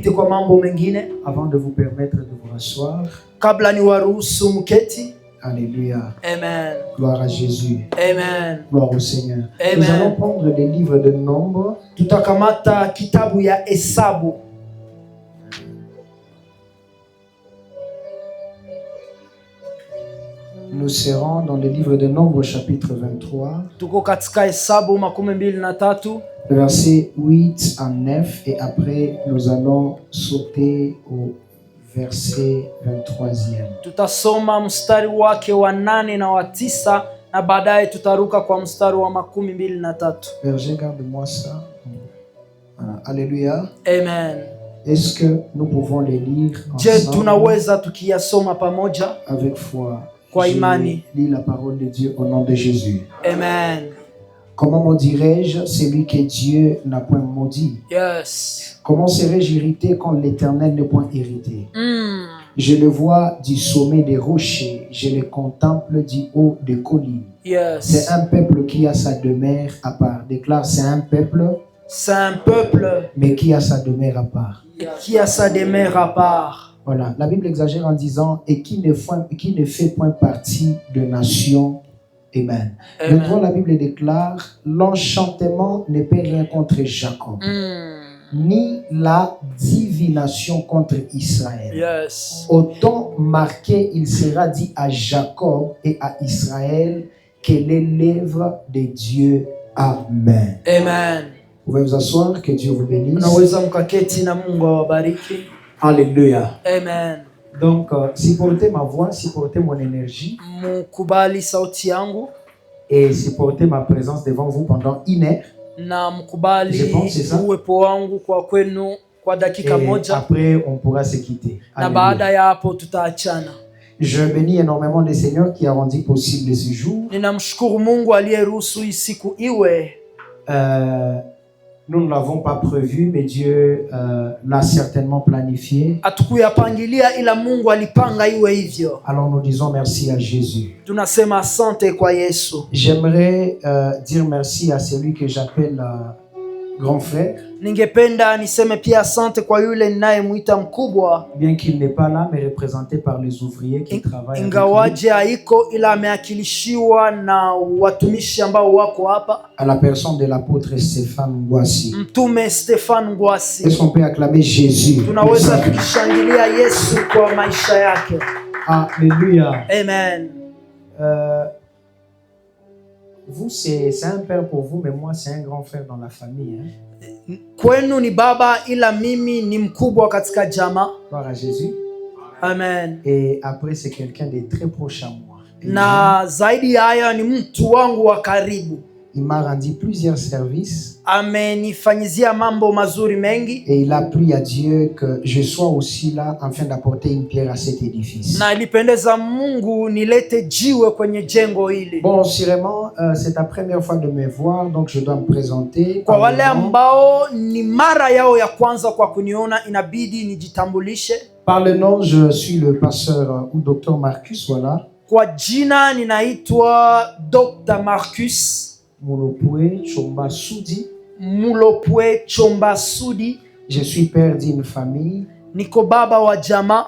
tupite kwa mambo mengine. Avant de vous permettre de vous rasseoir. Kabla niwaruhusu mketi. Alléluia. Amen. Gloire à Jésus. Amen. Gloire au Seigneur. Amen. Nous allons prendre les livres de Nombre. Tutakamata kitabu ya Hesabu. Nous serons dans le livre de Nombre chapitre 23. Tuko katika Hesabu 23. Versets 8 à 9 et après nous allons sauter au verset 23e. Tutasoma mstari wake wa 8 na wa 9 na baadaye tutaruka kwa mstari wa 23. Berger, garde-moi ça. Voilà. Alléluia. Amen. Est-ce que nous pouvons les lire Je ensemble tunaweza tukiyasoma pamoja avec foi? kwa Je imani. lis la parole de Dieu au nom de Jésus. Amen. Comment me dirais-je celui que Dieu n'a point maudit? Yes. Comment serais-je irrité quand l'Éternel n'est point irrité? Je le vois du sommet des rochers, je le contemple du haut des collines. Yes. C'est un peuple qui a sa demeure à part. Déclare, c'est un peuple, C'est un peuple mais qui a sa demeure à part. qui a sa demeure à part. Voilà, la Bible exagère en disant et qui ne fait point partie de nation. Amen. Amen. Maintenant, la Bible déclare l'enchantement ne peut rien contre Jacob, ni la divination contre Israël. Yes. Autant marqué il sera dit à Jacob et à Israël qu'elle est l'œuvre de Dieu. Amen. Amen. Vous pouvez vous asseoir, que Dieu vous bénisse. Unaweza mkaketi na Mungu awabariki. Alléluia. Amen. Donc, supportez ma voix, supportez mon énergie Mkubali sauti yangu et supportez ma présence devant vous pendant 1 heure. na mkubali Je pense c'est ça. uwepo wangu kwa kwenu kwa dakika Et moja après, on pourra se quitter. na Alléluia. baada ya hapo tutaachana. Je bénis énormément le Seigneur qui a rendu possible ce jour. Ninamshukuru Mungu aliyeruhusu hii siku iwe. Nous ne l'avons pas prévu, mais Dieu l'a certainement planifié. Hatukuyapangilia ila Mungu alipanga iwe hivyo. Alors nous disons merci à Jésus. Tunasema asante kwa Yesu. J'aimerais dire merci à celui que j'appelle grand frère. Ningependa niseme pia asante kwa yule ninayemuita mkubwa. Bien qu'il n'est pas là, mais représenté par les ouvriers qui travaillent avec lui. Ingawaje haiko ila ameakilishiwa na watumishi ambao wako hapa. À la personne de l'apôtre Stéphane Ngwasi. Mtume Stefan Ngwasi. Est-ce qu'on peut acclamer Jésus? Tunaweza tukishangilia Yesu kwa maisha yake. Alléluia. Amen. Vous, c'est un père pour vous, mais moi, c'est un grand frère dans la famille. Kwenu ni baba ila mimi ni mkubwa katika jamaa. Gloire à Jésus. Amen. Et après, c'est quelqu'un de très proche à moi. Na zaidi ya haya ni mtu wangu wa karibu. Il m'a rendu plusieurs services. Amenifanyizia mambo mazuri mengi. Et il a prié à Dieu que je sois aussi là afin d'apporter une pierre à cet édifice. Na ilipendeza Mungu nilete jiwe kwenye jengo hili. Bon, sûrement, c'est ta première fois de me voir, donc je dois me présenter. Kwa wale ambao ni mara yao ya kwanza kwa kuniona, inabidi nijitambulishe. Par le nom, je suis le pasteur ou docteur Marcus, voilà. Kwa jina ninaitwa Dr. Marcus Mulopwe Chomba Sudi. Mulopwe Chomba Sudi. Je suis père d'une famille. Niko baba wa jamaa.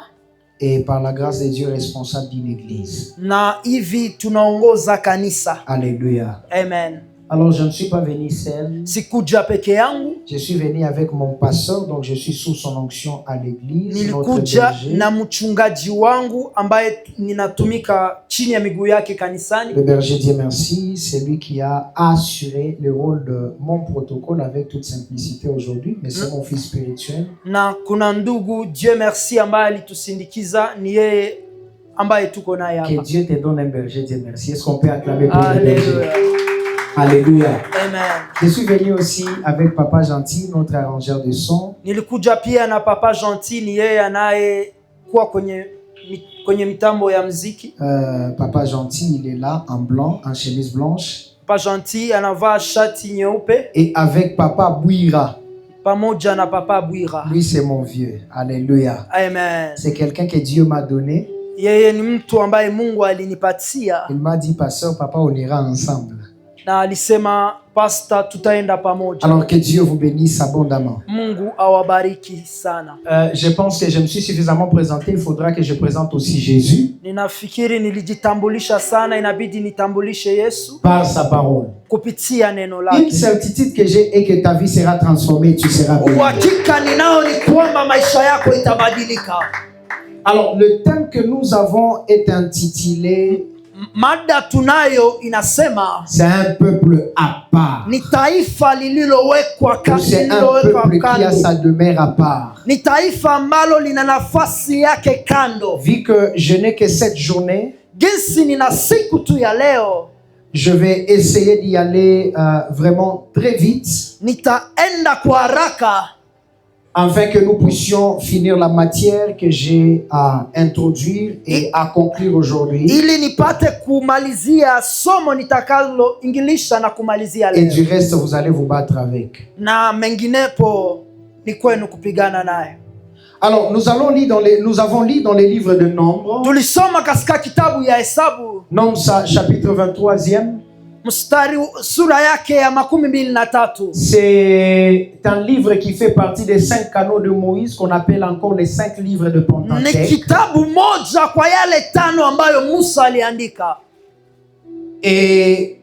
Et par la grâce de Dieu, responsable d'une église. Na hivi tunaongoza kanisa. Alléluia. Amen. Alors, je ne suis pas venu seul. Sikuja peke yangu. Je suis venu avec mon pasteur, donc je suis sous son onction à l'église. Nilikuja na mchungaji wangu ambaye ninatumika chini ya miguu yake kanisani. Le berger, Dieu merci, c'est lui qui a assuré le rôle de mon protocole avec toute simplicité aujourd'hui, mais c'est mon fils spirituel. Na kuna ndugu Dieu merci ambaye alitusindikiza, ni yeye ambaye tuko naye hapa. Que Dieu te donne un berger, Dieu merci. Est-ce qu'on peut acclamer pour le Alléluia. berger? Alléluia. Amen. Je suis venu aussi avec Papa Gentil, notre arrangeur de son. Nilikuja pia na Papa Gentil, ni yeye anayekuwa kwenye mitambo ya muziki. Papa Gentil, il est là en blanc, en chemise blanche. Papa Gentil anavaa shati nyeupe. Et avec Papa Bouira. Pamoja na Papa Bouira. Lui, c'est mon vieux. Alléluia. Amen. C'est quelqu'un que Dieu m'a donné. Yeye ni mtu ambaye Mungu alinipatia. Il m'a dit, pasteur, papa, on ira ensemble. na alisema pastor, tutaenda pamoja. Alors que Dieu vous bénisse abondamment. Mungu awabariki sana. Je pense que je me suis suffisamment présenté. Il faudra que je présente aussi Jésus Ninafikiri nilijitambulisha sana, inabidi nitambulishe Yesu par sa parole. kupitia neno Une lake. certitude que j'ai est que ta vie sera transformée, tu seras béni. Uhakika ninao ni kwamba maisha yako itabadilika. Alors, le thème que nous avons est intitulé Mada tunayo inasema c'est un peuple à part. ni taifa lililowekwa C'est un peuple qui a sa demeure à part. ni taifa ambalo lina nafasi yake kando. Vu que je n'ai que cette journée, Jinsi nina siku tu ya leo, je vais essayer d'y aller vraiment très vite nitaenda kwa haraka afin que nous puissions finir la matière que j'ai à introduire et à conclure aujourd'hui. ili nipate kumalizia somo nitakalo ingilisha na kumalizia Et leo. du reste, vous allez vous battre avec. Na menginepo ni kwenu kupigana naye. Alors, nous avons lu dans les livres de Nombres. Tulisoma katika kitabu ya Hesabu, Nombres chapitre 23e. sura yake ya 23. C'est un livre qui fait partie des 5 canaux de Moïse qu'on appelle encore les 5 livres de Ni Pentateuque. kitabu moja kwa yale 5 ambayo Musa aliandika. Et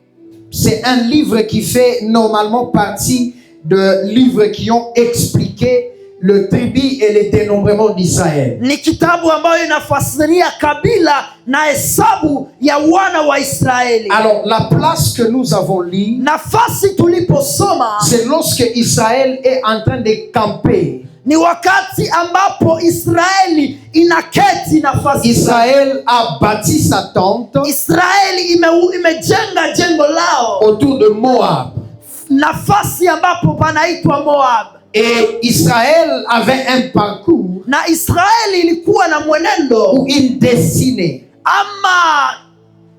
c'est un livre qui fait normalement partie de livres qui ont expliqué le tribut et le dénombrement d'Israël. Ni kitabu ambayo inafasiria kabila na hesabu ya wana wa Israeli. Alors, la place que nous avons lue, Nafasi tuliposoma c'est lorsque Israël est en train de camper. ni wakati ambapo Israeli inaketi nafasi. Israël a bâti sa tente Israeli imejenga jengo lao autour de Moab. nafasi ambapo panaitwa Moab. Et Israël avait un parcours Na Israeli ilikuwa na mwenendo ou une destinée, ama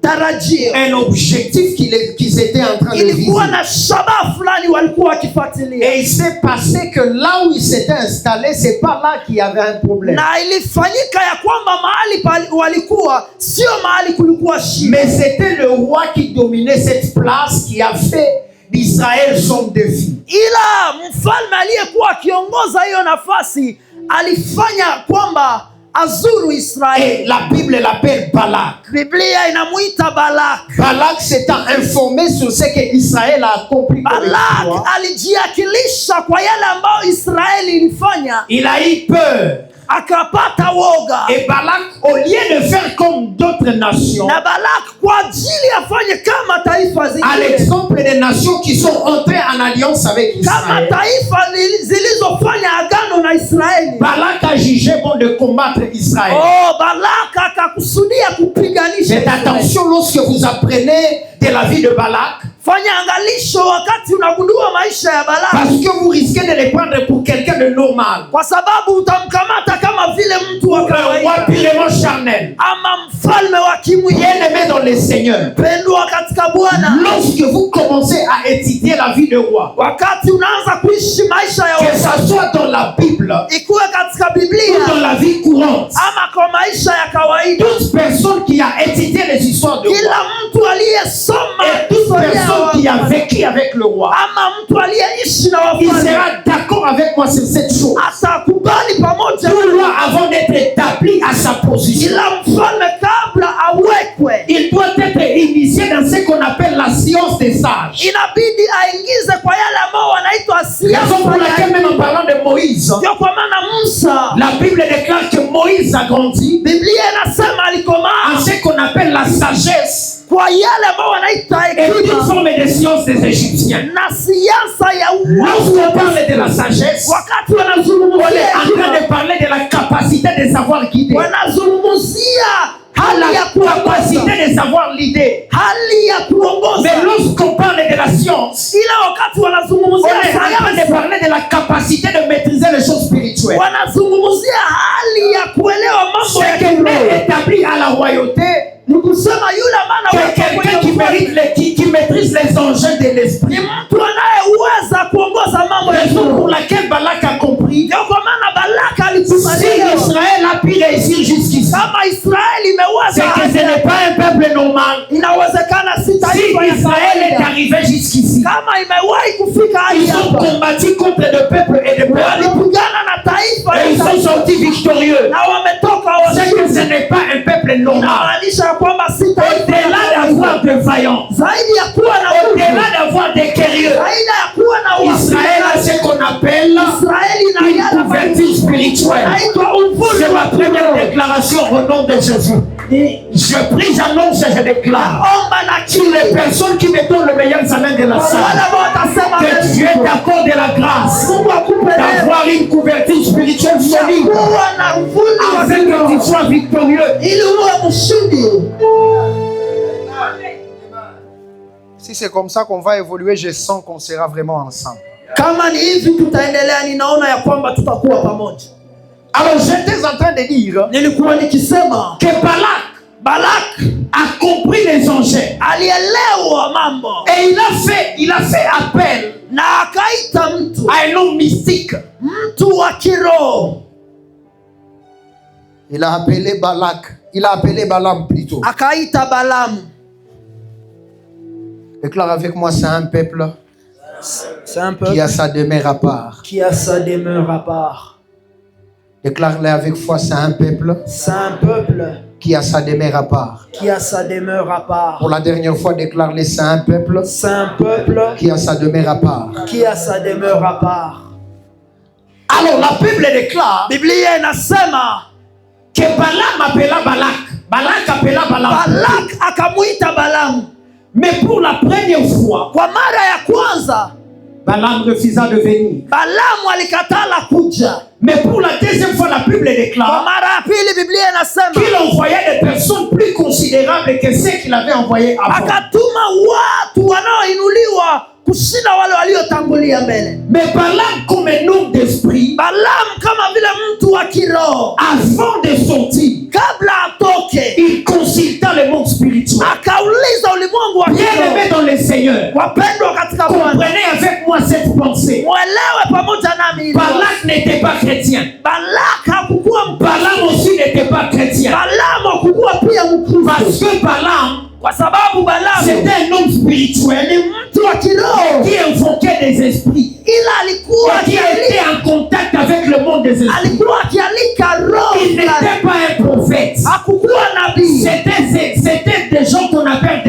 tarajio, un objectif qu'ils étaient en train de viser. ilikuwa na shabaha fulani walikuwa wakifuatilia. Et il s'est passé que là où ils s'étaient installés, c'est pas là qu'il y avait un problème. Na ilifanyika ya kwamba mahali walikuwa sio mahali kulikuwa shida, Mais c'était le roi qui dominait cette place qui a fait d'Israël son défi. ila mfalme aliyekuwa akiongoza hiyo nafasi alifanya kwamba azuru Israeli. Et la Bible l'appelle Balak. Biblia inamuita Balak. Balak s'étant informé sur ce que Israël a accompli comme Balak exploit, alijiakilisha kwa yale ambayo Israeli ilifanya, il a eu peur. akapata woga. Et Balak, au lieu de faire comme d'autres nations, Na Balak kwa ajili afanye kama taifa à zingine, l'exemple des nations qui sont entrées en alliance avec kama Israël, taifa zilizofanya agano na Israeli, Balak a jugé bon de combattre Israël. Balak akakusudia kupiganisha Faites Israeli. attention lorsque vous apprenez de la vie de Balak, Fanya angalisho wakati unagundua maisha ya Balak, parce que vous risquez de les prendre pour quelqu'un de normal, kwa sababu utamkamata kama vile mtu wa un roi kawaida purement charnel, ama mfalme wa kimwili bien-aimé dans le Seigneur. pendwa katika Bwana. Lorsque vous commencez à étudier la vie de roi, Wakati unaanza kuishi maisha ya que ça soit dans la Bible ikuwe katika ou Biblia dans la vie courante, ama kwa maisha ya kawaida, toute personne qui a étudié les histoires de kila roi mtu aliyesoma et toute historia personne qui a vécu avec le roi, ama mtu aliyeishi na il wafalme sera d'accord avec moi sur cette chose. atakubali pamoja Tout roi, avant d'être établi à sa position, kila mfalme kabla awekwe, il doit être initié dans ce qu'on appelle la science des sages. inabidi aingize kwa yale ambao wanaitwa Raison pour laquelle, siasa. même en parlant de Moïse, Ndio kwa maana Musa, la Bible déclare que Moïse a grandi Biblia inasema en alikomaa ce qu'on appelle la sagesse kwa yale ambao wanaita et une hekima forme de science des Égyptiens. na siasa ya Lorsqu'on parle de la sagesse, wakati on est wanazungumzia en train de parler de la capacité de savoir guider, wanazungumzia hali ya la kuongoza, capacité de savoir l'idée. hali ya kuongoza. Mais lorsqu'on parle de la science, Ila wakati on wanazungumzia est en train de sayansi, parler de la capacité de maîtriser les choses spirituelles. wanazungumzia hali ya kuelewa mambo ya C'est quelqu'un kiroho. établi à la royauté, Ni kusema yule maana c'est quelqu'un qui qui maîtrise les enjeux de ni l'esprit. mtu anayeweza kuongoza mambo ya Raison kiroho. pour laquelle Balak a compris, Ndio kwa maana Balaka si alikubalia Israël a pu réussir jusqu'ici, kama Israeli c'est imeweza que ce n'est pas un peuple normal. inawezekana si C'est mataifa ya Israël est kawaida. arrivé jusqu'ici, Kama imewahi kufika hadi ils ont hapa, combattu contre des peuples et des peuples. walipigana na taifa Et ils na sont taifa, sortis victorieux. na wametoka C'est que washindi. ce n'est pas un peuple normal. Inamaanisha kwamba si taifa Au-delà la d'avoir kawaida. des vaillants, Zaidi ya kuwa na au-delà nguvu, d'avoir des guerriers, zaidi ya kuwa na Israël a ce qu'on appelle Israeli na une yala couverture spirituelle. inaitwa C'est ma uvuli. première déclaration au nom de Jésus. Je prie, j'annonce et je déclare. Omba na Sur les kile personnes qui mettent le meilleur examen de la wale salle, ambao watasema que Dieu t'accorde la grâce Mungu akupe neema d'avoir une couverture spirituelle solide, kuwa na uvuli wa afin que tu kiroho sois victorieux. ili uwe mshindi. Si c'est comme ça qu'on va évoluer, je sens qu'on sera vraiment ensemble. Kama ni hivi tutaendelea, ninaona ya kwamba tutakuwa pamoja. Alors j'étais en train de dire Nilikuwa nikisema que Balak a compris les enjeux alielewa mambo et il a fait appel na akaita mtu à un homme mystique. mtu wa kiroho, Il a appelé Balak. Il a appelé Balaam plutôt. akaita Balamu. Déclare avec moi, c'est un peuple C'est un qui peuple a sa demeure à part. qui a sa demeure à part. Déclare-le avec foi, c'est un peuple C'est un peuple qui a sa demeure à part. qui a sa demeure à part. Pour la dernière fois, déclare-le, c'est un peuple C'est un peuple qui a sa demeure à part. qui a sa demeure à part. Alors la Bible déclare Biblia inasema que Balaam appela Balak. Balak appela Balaam. Balak akamuita Balamu. Mais pour la première fois, Kwa mara ya kwanza Balaam refusa de venir. Balamu alikatala kuja. Mais pour la deuxième fois, la Bible Kwa déclare mara ya pili Biblia inasema qu'il envoyait des personnes plus considérables que ceux qu'il avait envoyés avant. akatuma watu wanaoinuliwa kushinda wale waliotangulia mbele. Mais Balaam, comme un homme d'esprit, Balamu kama vile mtu wa kiroho, avant de sortir, kabla atoke il consulta le monde spirituel. akauliza ulimwengu wa Bien-aimés kiroho. dans le Seigneur, Wapendwa katika Bwana, comprenez avec moi cette pensée. mwelewe pamoja nami hili. Balak n'était pas chrétien. Balak hakukuwa Balaam aussi n'était pas chrétien. Balamu hakukuwa pia Parce Mkristo, que Balaam, kwa sababu Balamu c'était un homme spirituel ni mtu wa kiroho, qui invoquait des esprits, ila alikuwa qui était en contact avec le monde des esprits. alikuwa akialika roho Il fulani. n'était pas un prophète. Hakukuwa nabii, C'était des gens qu'on appelle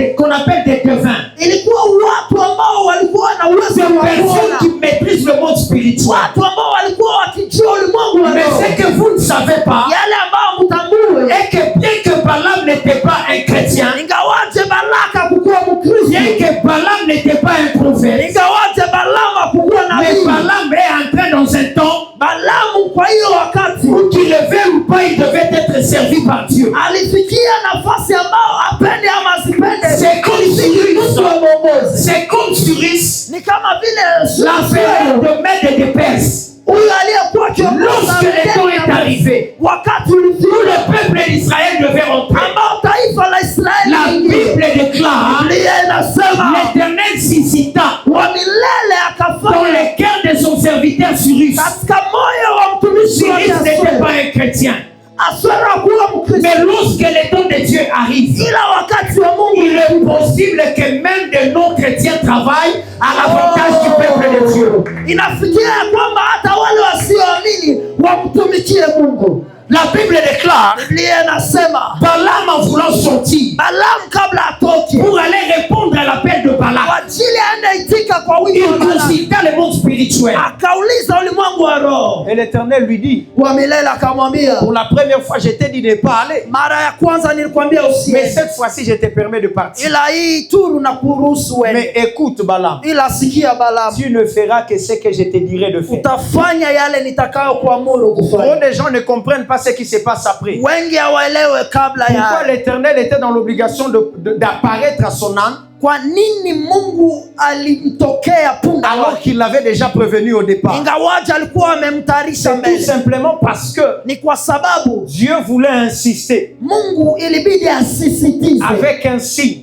des devins. ilikuwa watu ambao walikuwa na uwezo Des wa personnes kuona, qui maîtrisent le monde spirituel. watu ambao walikuwa wakijua ulimwengu wa Mais roho. ce que vous ne savez pas, Yale ambao mtambue, est que bien que Balaam n'était pas un chrétien, ingawaje Balaka hakukuwa Mkristo, bien que Balaam n'était pas un prophète, ingawaje Balamu hakukuwa mais nabii, Balaam est entré dans un temps Balamu kwa hiyo wakati où qu'il le veuille ou pas, il devait être servi par Dieu. alifikia nafasi ambao apende ama asipende, C'est comme mtu wa mwongozi. C'est comme Cyrus, Ni kama vile l'affaire de Mède et de Perse. huyu aliyekuwa kiongozi Lorsque le temps est arrivé, wakati tout ulifika le peuple d'Israël devait rentrer. ambao taifa la La Israeli Bible déclare, Biblia inasema l'Éternel suscita wa milele dans akafanya le cœur de son serviteur Cyrus. katika moyo wa mtumishi wake Cyrus n'était Aswero. pas un chrétien. Aswero kuwa Mkristo, Mais lorsque le temps de Dieu arrive, ila wakati wa Mungu il est possible que même des non-chrétiens travaillent à l'avantage du peuple de Dieu. inafikia ya kwamba hata wale wasioamini wamtumikie Mungu. La Bible déclare, Biblia inasema Balaam en voulant sortir Balamu kabla atoke pour aller répondre à l'appel de kwa Balak, ajili aende itika kwa wito wa il Balamu, consulta le monde spirituel. akauliza ulimwengu wa roho. Et l'Éternel lui dit, Wa milele akamwambia, pour la première fois, je t'ai dit de ne pas aller. mara ya kwanza nilikwambia Mais usiende, cette fois-ci, je te permets de partir. ila hii turu na kuruhusu Mais wewe. écoute, Balaam, Ila sikia Balamu, tu ne feras que ce que je te dirai de faire. utafanya yale nitakao kuamuru Trop kufanya. de gens ne comprennent pas ce qui se passe après. Wengi hawaelewe kabla Pourquoi ya l'Éternel était dans l'obligation d'apparaître à son âme kwa nini Mungu alimtokea punde alors wake, qu'il l'avait déjà prévenu au départ? ingawaje alikuwa amemtayarisha C'est tout mbele. simplement parce que Ni kwa sababu Dieu voulait insister Mungu ilibidi asisitize avec un signe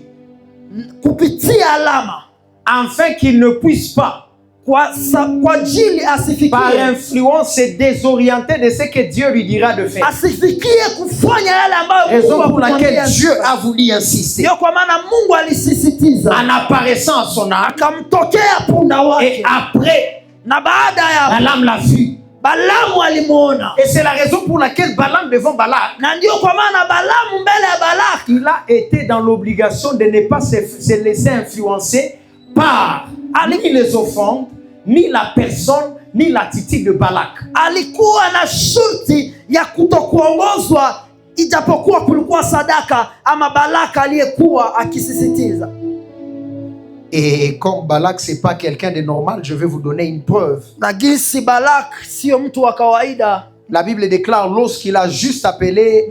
kupitia alama, afin qu'il ne puisse pas kwa ajili asifikie, par influence, se désorienter de ce que Dieu lui dira de faire. asifikie kufanya yale ambayo Raison Mungu pour laquelle akamwambia. Dieu a voulu insister. Ndio kwa maana Mungu alisisitiza, En apparaissant à son âme, akamtokea punda et wake, après, na baada ya Balaam l'a vu. Balamu alimuona, Et c'est la raison pour laquelle Balaam devant Balak, na ndio kwa maana Balamu mbele ya Balaki il a été dans l'obligation de ne pas se laisser influencer par ni les offrandes, ni la personne, ni l'attitude de Balak. alikuwa na shurti ya kutokuongozwa, ijapokuwa kulikuwa sadaka ama Balaka aliyekuwa akisisitiza. Et comme Balak, c'est pas quelqu'un de normal, je vais vous donner une preuve. Na gisi Balak sio mtu wa kawaida. La Bible déclare lorsqu'il a juste appelé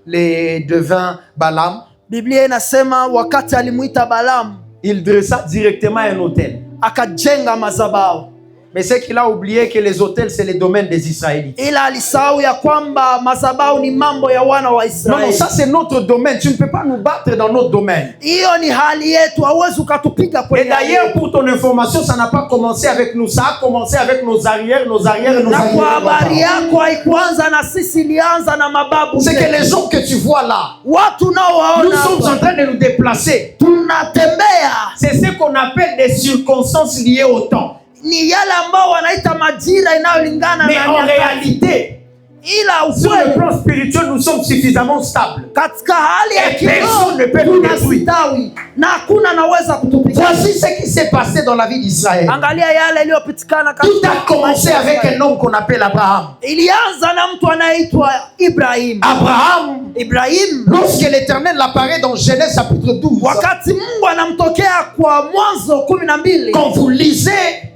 les devins Balaam, Biblia inasema wakati alimuita Balamu, Il dressa directement un autel. akajenga madhabahu. Mais c'est qu'il a oublié que les autels, c'est le domaine des Israélites. Ila alisahau ya kwamba madhabahu ni mambo ya wana wa Non, Israeli. non, ça c'est notre domaine. Tu ne peux pas nous battre dans notre domaine. Hiyo ni hali yetu, hauwezi ukatupiga Et kwenye hali d'ailleurs, yetu. pour ton information, ça n'a pas commencé avec nous. Ça a commencé avec nos arrières, nos arrières, nos Na kwa habari arrières. yako haikuanza na sisi, ilianza na mababu c'est que zetu. les gens que tu vois là, Watu Nous unaowaona sommes en hapa, train de nous déplacer. tunatembea, C'est ce qu'on appelle des circonstances liées au temps. ni yale ambao wanaita majira inayolingana Mais na en nyakati. réalité, Ila sur le ukweli, plan spirituel, nous sommes suffisamment stables. katika hali ya Et personne ne peut kiroho nous détruire. tunastawi na hakuna anaweza kutupiga. voici ce qui s'est passé dans la vie d'Israël. Angalia yale iliyopitikana Tout a commencé avec un homme qu'on appelle Abraham. ilianza na mtu anayeitwa Ibrahim. Abraham, Ibrahim, lorsque l'Éternel apparaît dans Genèse chapitre 12, wakati Mungu anamtokea kwa Mwanzo 12, quand vous lisez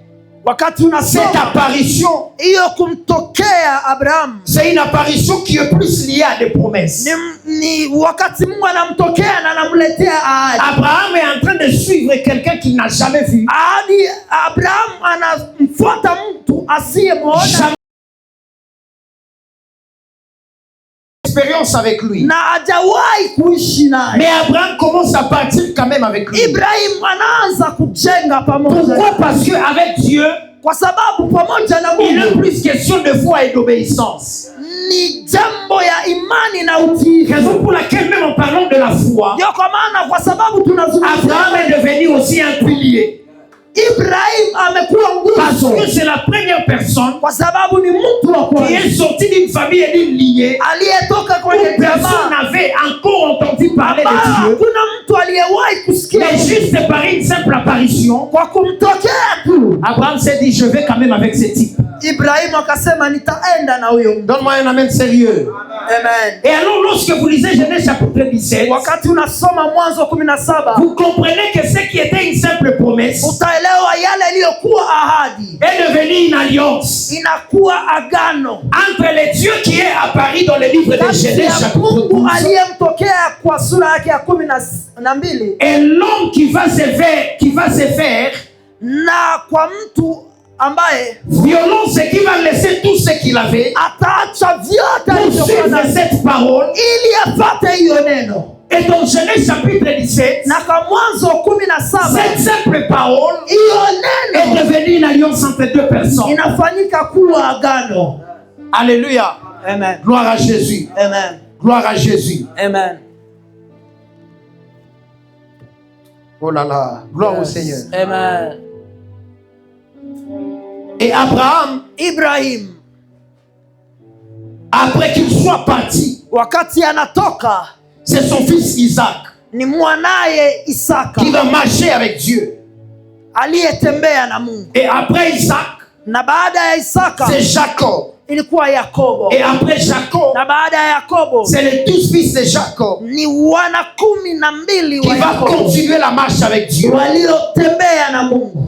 wakati cette unasoma apparition, hiyo kumtokea Abraham, c'est une apparition qui est plus liée à des promesses. ni wakati Mungu anamtokea na anamletea ahadi. Abraham est en train de suivre quelqu'un qu'il n'a jamais vu. Ahadi, Abraham anamfuata mtu asiyemwona Expérience avec lui. na hajawahi kuishi naye. Mais Abraham commence à partir quand même avec lui. Ibrahim anaanza kujenga pamoja. Pourquoi? Parce qu'avec Dieu, Kwa sababu pamoja na il n'est Mungu plus question de foi et d'obéissance. ni jambo ya imani na utii. Raison pour laquelle même en parlant de la foi, Ndio kwa maana kwa sababu Abraham tunazungumza est devenu aussi un pilier. Ibrahim amekuwa Parce nguzo que c'est la première personne kwa sababu ni mtu wa qui kwanza est sortie d'une famille et d'une lignée aliyetoka où kwenye personne jamaa n'avait encore entendu parler ambayo de Dieu. hakuna mtu aliyewahi kusikia Mais Mungu. juste par une simple apparition, Kwa kumtokea tu Abraham s'est dit, je vais quand même avec ce type. Ibrahim akasema nitaenda na huyo mtu. Donne-moi un amen sérieux. Amen. Et alors, lorsque vous lisez Genèse chapitre 17, Wakati unasoma Mwanzo 17 vous comprenez que ce qui était une simple promesse utaelewa yale iliyokuwa ahadi est devenu une alliance inakuwa agano entre le Dieu qui est apparu dans le livre de kati Genèse ya chapitre Mungu 12 aliyemtokea kwa sura yake ya 12 et l'homme qui va se faire na kwa mtu ambaye violence et qui va laisser tout ce qu'il avait ataacha vyote pour alivyokuwa suivre navyo cette parole. ili apate hiyo neno. Et dans Genèse chapitre 17, Na kwa Mwanzo 17 cette simple parole hiyo est neno devenue une alliance entre deux personnes. inafanyika kuwa agano. Alléluia. Amen. Gloire à Jésus. Amen. Gloire à Jésus. Amen. Oh là là. Gloire au Seigneur. Amen. Et Abraham, Ibrahim après qu'il soit parti, wakati anatoka c'est son fils Isaac ni mwanaye Isaka qui va marcher avec Dieu. aliyetembea na Mungu, Et après Isaac, na baada ya Isaka c'est Jacob. ilikuwa Yakobo, Et après Jacob, na baada ya Yakobo c'est les 12 fils de Jacob ni wana 12 qui wa va Yakobo continuer la marche avec Dieu. waliotembea na Mungu.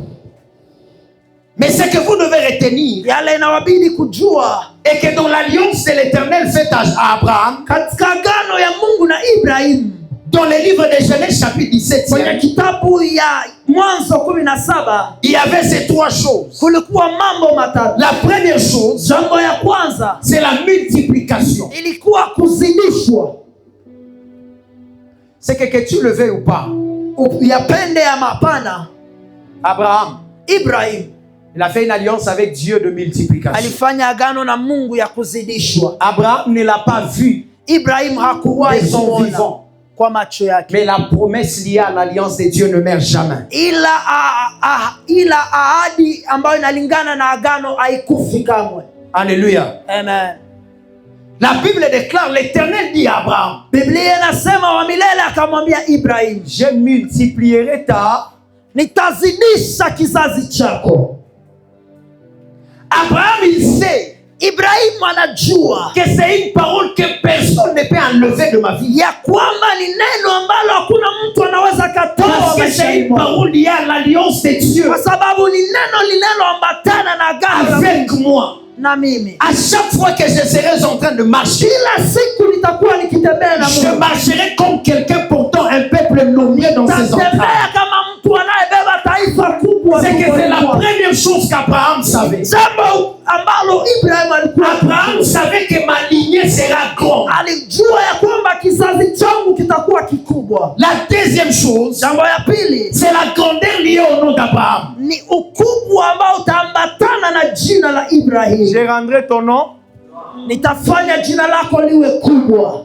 Mais ce que vous devez retenir, Yale inawabidi kujua est que dans l'alliance de l'Éternel faite à Abraham, katika agano ya Mungu na Ibrahim, dans le livre de Genèse chapitre 17, kwenye kitabu ya Mwanzo 17 il y avait ces trois choses. kulikuwa mambo matatu. La première chose, Jambo ya kwanza c'est la multiplication. ilikuwa kuzidishwa, C'est que tu le veuilles ou pas, yapende ya mapana. Abraham, Ibrahim Il a fait une alliance avec Dieu de multiplication. alifanya agano na Mungu ya kuzidishwa. Abraham ne l'a pas vu Ibrahim hakuwahi de son kuona vivant. kwa macho yake, Mais la promesse liée à l'alliance de Dieu ne meurt jamais. ila ahadi ambayo inalingana na agano haikufi kamwe. Alléluia. Amen. La Bible déclare, l'Éternel dit à Abraham, Biblia inasema wa milele akamwambia Ibrahim, je multiplierai ta... nitazidisha kizazi chako. Abraham, il sait Ibrahim anajua que c'est une parole que personne ne peut enlever de ma vie. ya kwamba ni neno ambalo hakuna mtu anaweza katoa Parce que c'est maishani une mwako. parole liée à l'alliance de Dieu Kwa sababu ni neno linaloambatana na agano la avec Mungu moi. na mimi. À chaque fois que je serai en train de marcher, Kila siku nitakuwa nikitembea na je Mungu. marcherai comme quelqu'un portant un peuple nommé dans ses Tatembea entrailles. kama mtu anayebeba taifa kubwa. C'est que c'est la première chose qu'Abraham savait. Jambo ambalo Ibrahim alikuwa Abraham savait que ma lignée sera grande. alijua ya kwamba kizazi changu kitakuwa kikubwa. La deuxième chose, Jambo ya pili c'est la grandeur liée au nom d'Abraham. ni ukubwa ambao utaambatana na jina la Ibrahim. Je rendrai ton nom. Nitafanya jina lako liwe kubwa.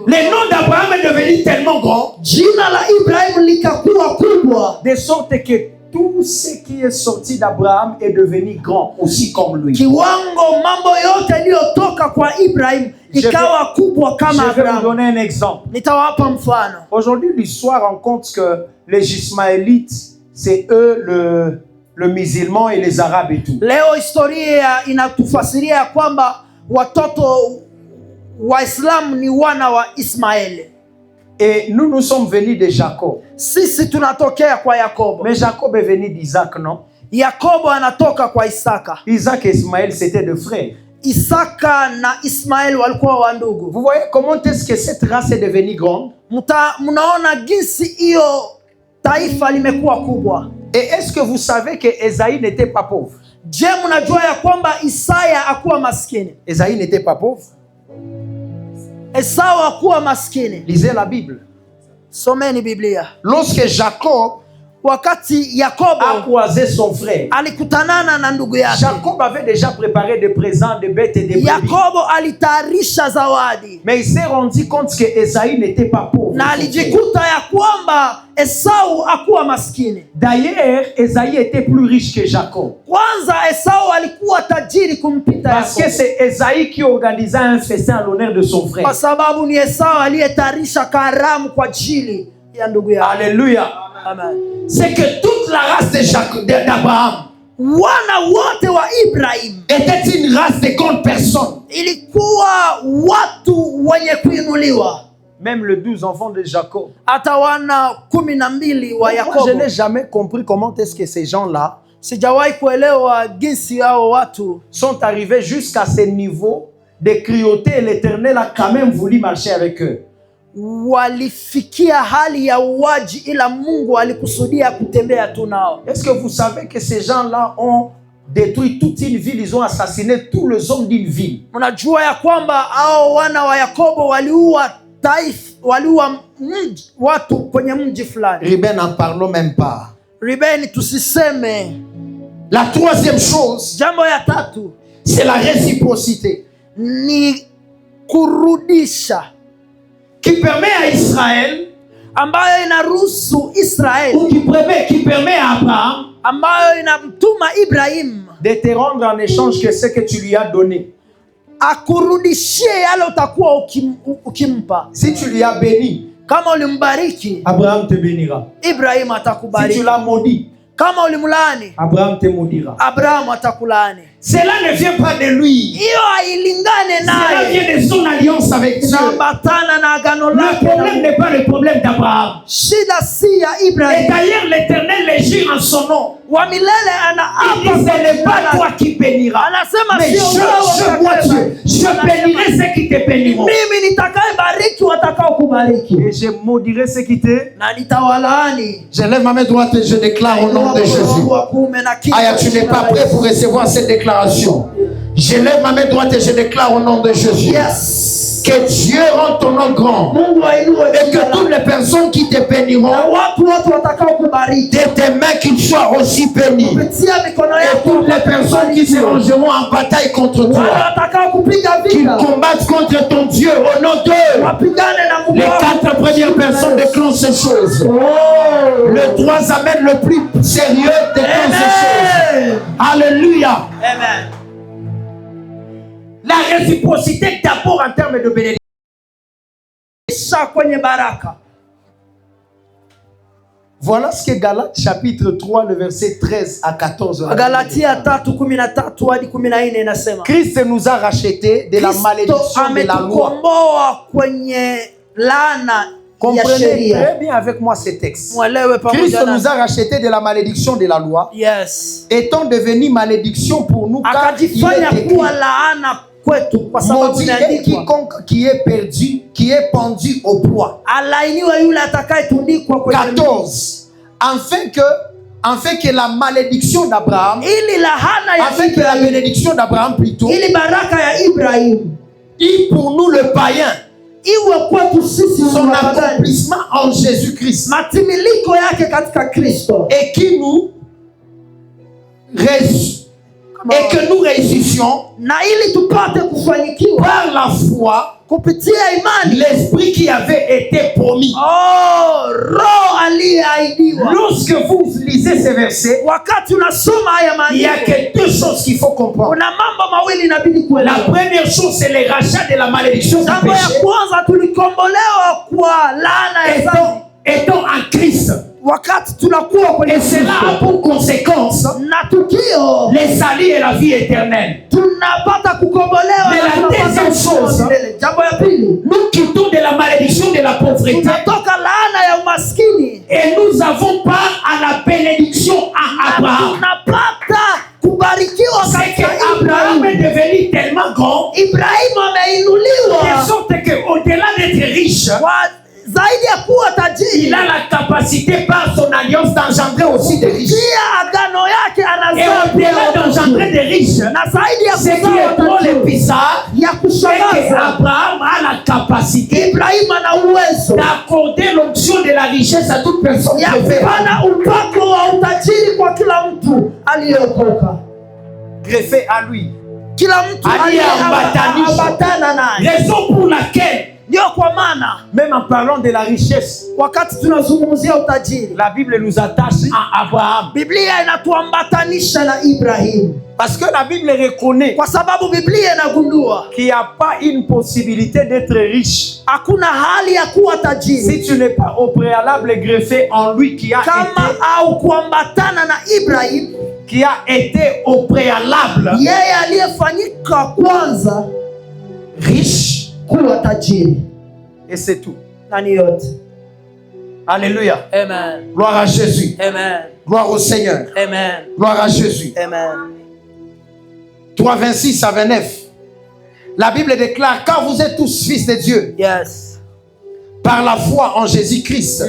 Le nom d'Abraham est devenu tellement grand, Jina la Ibrahim likakuwa kubwa, de sorte que tout ce qui est sorti d'Abraham est devenu grand, aussi comme lui. kiwango mambo yote yaliyotoka kwa Ibrahim ikawa kubwa Je kama vais vous Abraham. donner un exemple. Nitawapa mfano. Aujourd'hui, l'histoire rend compte que les Ismaélites, c'est eux le musulman et les arabes et tout. Leo historia inatufasiria ya kwamba watoto Waislamu ni wana wa Ismaeli. Et nous, nous sommes venus de Jacob. Sisi tunatokea kwa Yakobo. Mais Jacob est venu d'Isaac, non? Yakobo anatoka kwa Isaka. Isaac et Ismaël, c'était deux frères. Isaka na Ismaeli walikuwa wa ndugu. Vous voyez comment est-ce que cette race est devenue grande? Mnaona jinsi hiyo taifa limekuwa kubwa. Et est-ce que vous savez que Esaïe n'était pas pauvre? Je, mnajua ya kwamba Isaya hakuwa maskini? Esaïe n'était pas pauvre. Esau hakuwa maskini. Lisez la Bible. Someni Biblia. Lorsque Jacob Wakati a Yakobo croisé son frère, alikutanana na ndugu yake, Jacob avait déjà préparé des présents, des bêtes et des brebis. Yakobo alitayarisha zawadi Mais il s'est rendu compte que Esaïe n'était pas pauvre. na alijikuta ya kwamba Esau hakuwa maskini. D'ailleurs, Esaïe était plus riche que Jacob. Kwanza Esau alikuwa tajiri kumpita Parce que Yakobo, c'est Esaïe qui organisait un festin à l'honneur de son frère. kwa sababu ni Esau aliyetayarisha karamu kwa ajili ya ndugu yake. Alléluia. Amen. C'est que toute la race d'Abraham Wana wote wa Ibrahim était une race de grandes personnes. ilikuwa watu wenye kuinuliwa. Même les 12 enfants de Jacob. Hata wana 12 wa Moi, je Yakobo. n'ai jamais compris comment est-ce que ces gens-là Sijawahi kuelewa jinsi hao watu sont arrivés jusqu'à ce niveau de cruauté et l'Éternel a quand même voulu marcher avec eux. walifikia hali ya uwaji, ila Mungu alikusudia kutembea tu nao. Est-ce que vous savez que ces gens-là ont détruit toute une ville, ils ont assassiné tous les hommes d'une ville. Mnajua ya kwamba hao wana wa Yakobo waliua watu kwenye mji fulani. Ruben, n'en parlons même pas. Ribeni tusiseme. La troisième chose, Jambo ya tatu c'est la réciprocité ni kurudisha, qui permet à Israël, ambayo inaruhusu Israeli, ou qui permet à Abraham ambayo inamtuma Ibrahim de te rendre en échange que ce que tu lui as donné. akurudishie yale utakuwa ukimpa. Si tu lui as béni, Kama ulimbariki, Abraham te bénira. Ibrahim Si tu atakubariki. l'as maudit, Kama ulimlaani, Abraham te maudira. Abrahamu atakulaani. Cela ne vient pas de lui. Hiyo hailingane Cela naye, vient de son alliance avec Dieu. inaambatana na agano Le lake. problème n'est pas le problème d'Abraham. Shida si ya Et Ibrahim. d'ailleurs, l'Éternel les jure en son nom. Wa milele Il anaapa dit, kwa ce n'est pas jina toi lake. qui béniras, Anasema mais sio wewe moi utakaye- Dieu, je bénirai ceux qui te béniront. mimi nitakaye bariki watakao kubariki, Et je maudirai ceux qui te... na nitawalaani. Je lève ma main droite et je déclare au nom de Jésus. Wa kuume na kichwa Aya, tu n'es pas prêt pour recevoir cette déclaration. Je lève ma main droite et je déclare au nom de Jésus. Yes. Que Dieu rende ton nom grand. Et que toutes les personnes qui te béniront, de tes mains qu'ils soient aussi bénis. Et toutes les personnes qui se rangeront en bataille contre toi, qu'ils combattent contre ton Dieu au nom d'eux. Les 4 premières personnes déclenchent ces choses. Le 3 amène le plus sérieux déclenche ces choses. Alléluia. Amen. La réciprocité d'abord en termes de bénédiction. Voilà ce que Galates chapitre 3, le verset 13 à 14. Christ nous a rachetés de la malédiction de la loi. Comprenez très bien avec moi ces textes. Christ nous a rachetés de la malédiction de la loi, étant devenu malédiction pour nous, car il est écrit: maudit est quiconque qui est perdu, qui est pendu au bois. 14. Afin que la malédiction d'Abraham, afin que la bénédiction d'Abraham plutôt, et pour nous le païen, son accomplissement en Jésus-Christ, et qui nous et que nous réussissions par la foi l'esprit qui avait été promis. Lorsque vous lisez ces versets, il y a que 2 choses qu'il faut comprendre. La première chose, c'est le rachat de la malédiction du péché. Étant en Christ. Et cela a pour conséquence les salut et la vie éternelle. Mais la deuxième chose, nous quittons de la malédiction de la pauvreté et nous avons part à la bénédiction à Abraham. C'est qu'Abraham est devenu tellement grand de sorte qu'au-delà d'être riche, il a la capacité par son alliance d'engendrer aussi des riches. Et au-delà d'engendrer des riches, ce qui est trop le bizarre, c'est qu'Abraham a la capacité d'accorder l'onction de la richesse à toute personne qui le fait. Greffé à lui. Raison pour laquelle, même en parlant de la richesse, la Bible nous attache à Abraham. Parce que la Bible reconnaît qu'il n'y a pas une possibilité d'être riche si tu n'es pas au préalable greffé en lui qui a été au préalable riche. Et c'est tout. Alléluia. Amen. Gloire à Jésus. Amen. Gloire au Seigneur. Amen. Gloire à Jésus. Amen. 3, 26 à 29. La Bible déclare: car vous êtes tous fils de Dieu, par la foi en Jésus-Christ.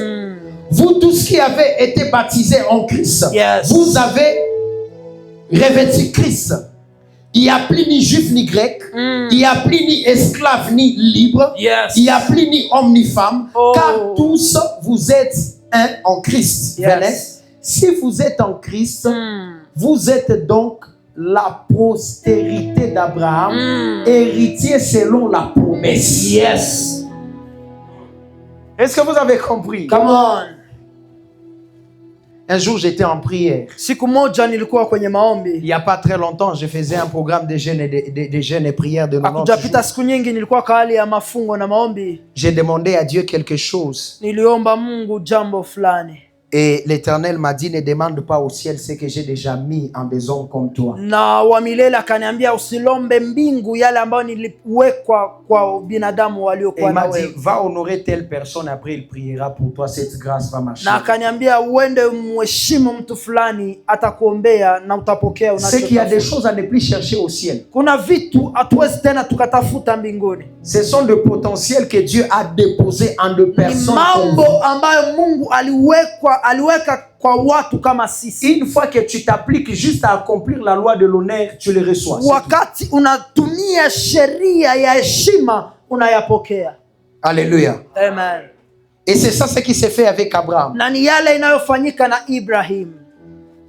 Vous tous qui avez été baptisés en Christ, vous avez revêtu Christ. Il n'y a plus ni juif ni grec, il n'y a plus ni esclave ni libre, il n'y a plus ni homme ni femme, car tous vous êtes un en Christ. Si vous êtes en Christ, vous êtes donc la postérité d'Abraham, héritier selon la promesse. Est-ce que vous avez compris? Come on. Un jour, j'étais en prière. Il n'y a pas très longtemps, je faisais un programme de jeûne et prière de 90 jours. J'ai demandé à Dieu quelque chose. Et l'Éternel m'a dit: ne demande pas au ciel ce que j'ai déjà mis en des hommes comme toi. Et il m'a dit: va honorer telle personne, après il priera pour toi, cette grâce va marcher. C'est qu'il y a des choses à ne plus chercher au ciel. Ce sont des potentiels que Dieu a déposés en deux personnes. aliweka kwa watu kama sisi. Une fois que tu t'appliques juste à accomplir la loi de l'honneur, tu le reçois. Wakati unatumia sheria ya heshima, unayapokea. Alléluia. Amen. Et c'est ça ce qui s'est fait avec Abraham. Na ni yale inayofanyika na Ibrahim.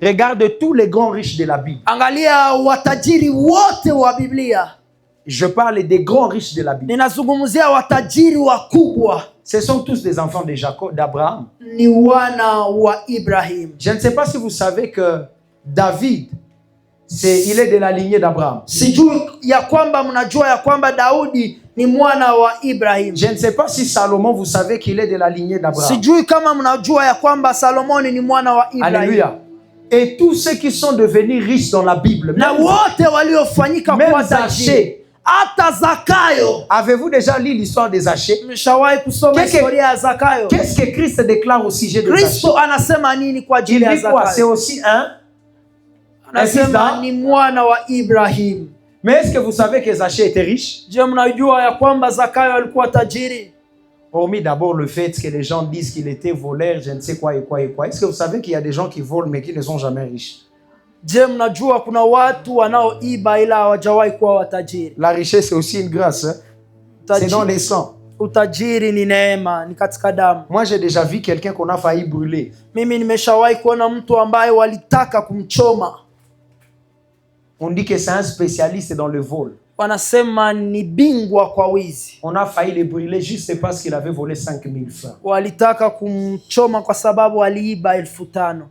Regarde tous les grands riches de la Bible. Angalia watajiri wote wa Biblia. Je parle des grands riches de la Bible. Ninazungumzia watajiri wakubwa. Ce sont tous des enfants de Jacob, d'Abraham. Ni wana wa Ibrahim. Je ne sais pas si vous savez que David, il est de la lignée d'Abraham. Sijui ya kwamba mnajua ya kwamba Daudi ni mwana wa Ibrahim. Je ne sais pas si Salomon, vous savez qu'il est de la lignée d'Abraham. Sijui kama mnajua ya kwamba Salomoni ni mwana wa Ibrahim. Alléluia. Et tous ceux qui sont devenus riches dans la Bible, Na wote waliofanyika kwa tajiri. Hata Zakayo. Avez-vous déjà lu l'histoire des Zachée? Mshawahi kusoma historia ya Zakayo? Qu'est-ce que Christ déclare au sujet de Zachée? Kristo anasema nini kwa ajili ya Zakayo? C'est aussi Anasema ni mwana wa Ibrahim. Mais est-ce que vous savez que Zachée était riche? Je mnajua ya kwamba Zakayo alikuwa tajiri? Hormis d'abord le fait que les gens disent qu'il était voleur, je ne sais quoi et quoi et quoi. Est-ce que vous savez qu'il y a des gens qui volent mais qui ne sont jamais riches? Je mnajua kuna watu wanaoiba ila hawajawahi kuwa watajiri? La richesse c'est aussi une grâce. Hein? C'est dans les sangs. Utajiri ni neema, ni katika damu. Moi j'ai déjà vu quelqu'un qu'on a failli brûler. Mimi nimeshawahi kuona mtu ambaye walitaka kumchoma. On dit que c'est un spécialiste dans le vol. Wanasema ni bingwa kwa wizi. On a failli le brûler juste parce qu'il avait volé 5000 francs. Walitaka kumchoma kwa sababu aliiba 5,000.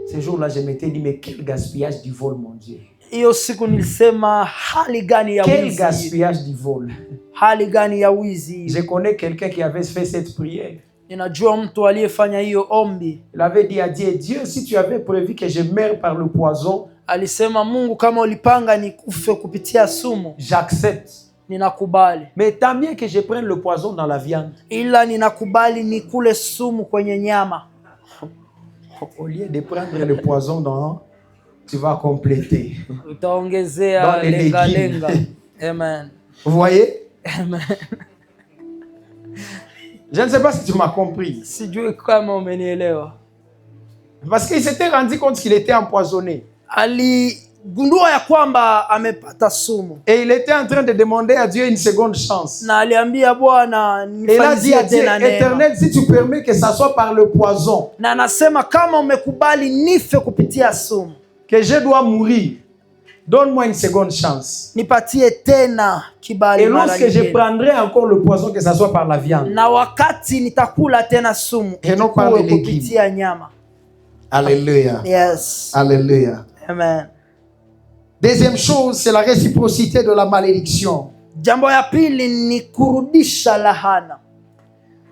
Ce jour-là, je m'étais dit, mais quel gaspillage du vol, mon Dieu. Hiyo siku nilisema hali gani ya wizi. Quel gaspillage du vol. Hali gani ya wizi. Je connais quelqu'un qui avait fait cette prière. Ninajua mtu aliyefanya hiyo ombi. Il avait dit à Dieu, Dieu, si tu avais prévu que je meure par le poison, alisema Mungu, kama ulipanga nikufe kupitia sumu, j'accepte. Ninakubali. Mais tant mieux que je prenne le poison dans la viande. Ila ninakubali nikule sumu kwenye nyama. Au lieu de prendre le poison dans, tu vas compléter. Utaongezea lenga lenga. Amen. Vous voyez? Amen. Je ne sais pas si tu m'as compris. Sijui kama umenielewa. Parce qu'il s'était rendu compte qu'il était empoisonné. Aligundua ya kwamba amepata sumu. Et il était en train de demander à Dieu une seconde chance. Na aliambia Bwana nifanyie tena neema. Éternel, si tu permets que ça soit par le poison. Na anasema kama umekubali nife kupitia sumu, que je dois mourir, donne-moi une seconde chance. Nipatie tena kibali. Et lorsque je prendrai encore le poison, que ça soit par la viande. Na wakati nitakula tena sumu, et non par le kupitia nyama. Alléluia. Yes. Alléluia. Amen. Deuxième chose, c'est la réciprocité de la malédiction. Jambo ya pili ni kurudisha lahana.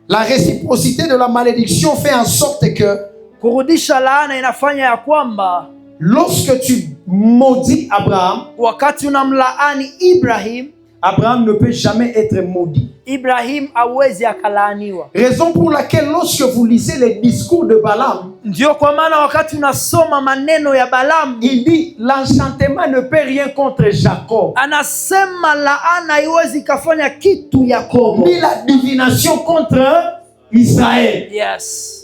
La réciprocité de la malédiction fait en sorte que kurudisha lahana inafanya ya kwamba lorsque tu maudis Abraham, wakati unamlaani Ibrahim, Abraham ne peut jamais être maudit. Ibrahim hawezi akalaaniwa. Raison pour laquelle lorsque vous lisez les discours de Balaam, ndio kwa maana wakati unasoma maneno ya Balaam, il dit l'enchantement ne peut rien contre Jacob. Anasema laana haiwezi kafanya kitu Yakobo. Ni la divination contre Israël. Yes.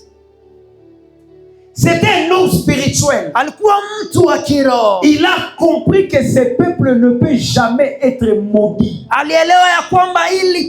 C'était un homme spirituel. Alikuwa mtu wa kiroho. Il a compris que ce peuple ne peut jamais être maudit. Alielewa ya kwamba ili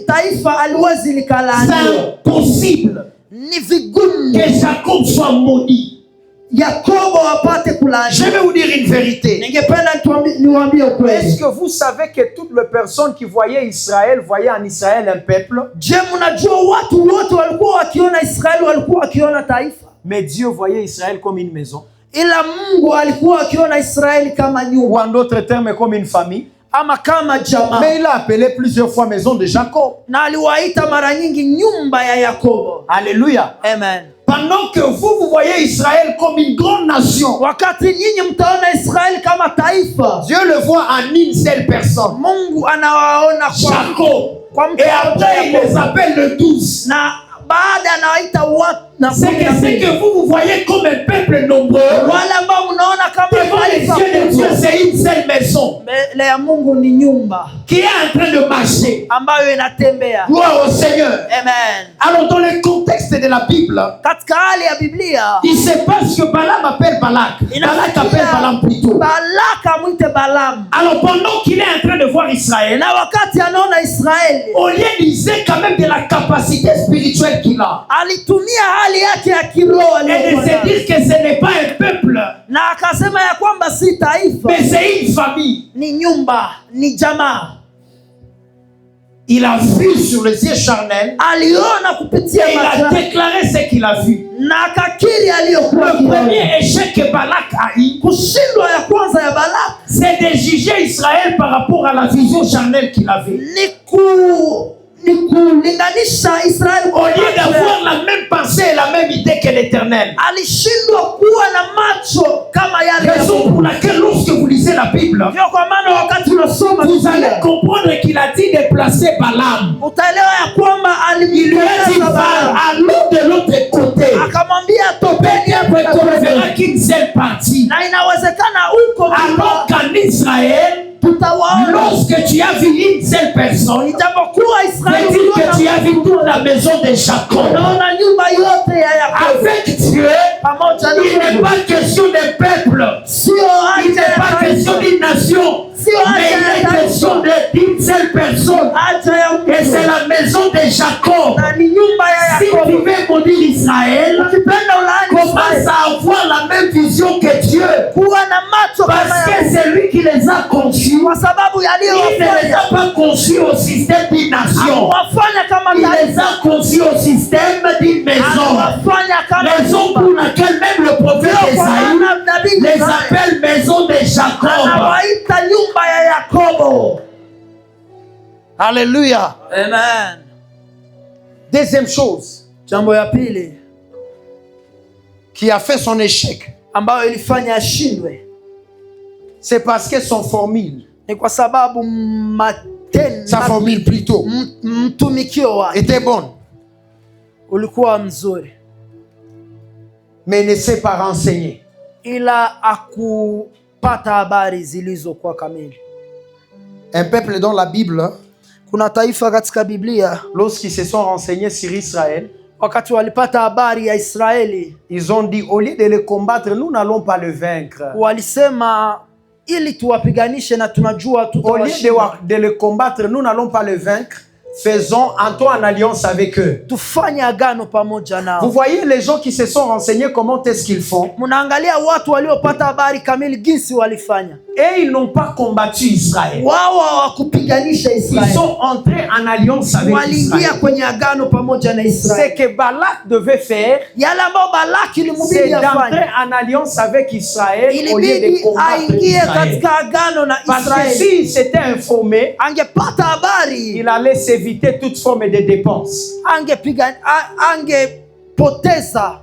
taifa haliwezi likalaaniwa. C'est impossible. Ni vigumu que Jacob soit maudit. Yakobo apate kulaaniwa. Je vais vous dire une vérité. Ningependa niwaambie ukweli. Est-ce que vous savez que toutes les personnes qui voyaient Israël voyaient en Israël un peuple? Je mnajua watu wote walikuwa wakiona Israeli walikuwa wakiona taifa. Mais Dieu voyait Israël comme une maison. Ila Mungu alikuwa akiona Israeli kama nyumba. Ou en d'autres termes comme une famille. Ama kama jamaa. Mais il a appelé plusieurs fois maison de Jacob. Na aliwaita mara nyingi nyumba ya Yakobo. Alléluia. Amen. Pendant que vous voyez Israël comme une grande nation. Wakati nyinyi mtaona Israeli kama taifa. Dieu le voit en une seule personne. Mungu anawaona kwa Jacob. Et après il les appelle le 12. Na baada anawaita watu na c'est que vous voyez comme un peuple nombreux. Wala ambao mnaona kama devant les yeux de Dieu c'est une seule maison. Mbele ya Mungu ni nyumba qui est en train de marcher. ambayo inatembea. Gloire au Seigneur. Amen. Alors dans le contexte de la Bible, Katika hali ya Biblia, il se passe que Balaam appelle Balak. Balak appelle Balaam plutôt. Balaka mwite Balaam. Alors pendant qu'il est en train de voir Israël, Na wakati anaona Israeli, au lieu d'user quand même de la capacité spirituelle qu'il a, alitumia hali yake ya kiroho et de aliyokuwa se nayo. dire que ce n'est pas un peuple, Na akasema ya kwamba si taifa, mais c'est une famille. ni nyumba, ni jamaa. Il a vu sur les yeux charnels Aliona kupitia et il a macho déclaré ce qu'il a vu. na akakiri aliyokuwa Le akiona. premier échec que Balak a eu, Kushindwa ya kwanza ya Balaki c'est de juger Israël par rapport à la vision charnelle qu'il avait. ni kulinganisha Israeli Au lieu d'avoir la même pensée et la même idée que l'Éternel. alishindwa kuwa na macho kama yale ya Raison Mungu. pour laquelle lorsque vous lisez la Bible, Ndio kwa maana wakati unasoma vous Biblia, allez comprendre qu'il a dit de placer Balaam. utaelewa ya kwamba Il lui a dit alimweleza va Balaam, allons de l'autre côté. akamwambia topeni On hapa ne verra qu'une seule partie. na inawezekana huko Alors qu'en Israël, tutawaona. lorsque tu as vu une seule personne, Ijapokuwa c'est Israeli dire que tu as vu toute la maison de Jacob. unaona nyumba yote ya Yakobo Avec Dieu, pamoja na il n'est Mungu. pas question d'un peuple. Sio Il haja n'est ya pas question taifa, d'une nation. sio Mais haja il ya est question taifa, d'une seule personne. haja ya Et c'est Mungu la maison de Jacob. na ni nyumba ya Si tu Yakobo. veux maudire Israël, Ukipenda ulaani commence Israeli, à avoir la même vision que Dieu. kuwa na macho kama Parce ya que Mungu, c'est lui qui les a conçus. kwa sababu Il ne les yaliyowafanya a pas conçus au système d'une nation. wafanya kama Il les taifa, a conçus au système d'une maison. wafanya kama Raison nyumba. pour laquelle même le prophète Ndio kwa Esaïe maana nabii les Isaya appelle maison de Jacob. anawaita nyumba ya Yakobo. Alléluia. Amen. Deuxième chose Jambo ya pili qui a fait son échec, ambayo ilifanya ashindwe c'est parce que son formule, ni kwa sababu sa formule plutôt, mtumikio wake était bonne, ulikuwa mzuri, mais ne s'est pas renseigné. ila akupata habari zilizokuwa kamili. Un peuple dans la Bible, Kuna taifa katika Biblia, lorsqu'ils se sont renseignés sur Israël, wakati walipata habari ya Israeli, ils ont dit, au lieu de le combattre, nous n'allons pas le vaincre. walisema ili tuwapiganishe na tunajua Au lieu tutawashinda, de le combattre, nous n'allons pas le vaincre. Faisons, entrons en alliance avec eux. tufanye agano pamoja Vous nao. voyez les gens qui se sont renseignés, comment est-ce qu'ils font? Mnaangalia watu waliopata habari kamili jinsi walifanya. Et ils n'ont pas combattu Israël. Wao hawakupiganisha Ils Israeli, sont entrés en alliance avec waliingia Israël. kwenye agano pamoja na Ce Israeli. que Balak devait faire, Yale ambayo Balaki c'est ilimubidi d'entrer afanye, en alliance avec Israël au lieu de ilibidi combattre aingie Israël. katika agano na Parce que Israeli. s'il s'était informé, Angepata habari, il allait s'éviter toute forme de dépense. angepoteza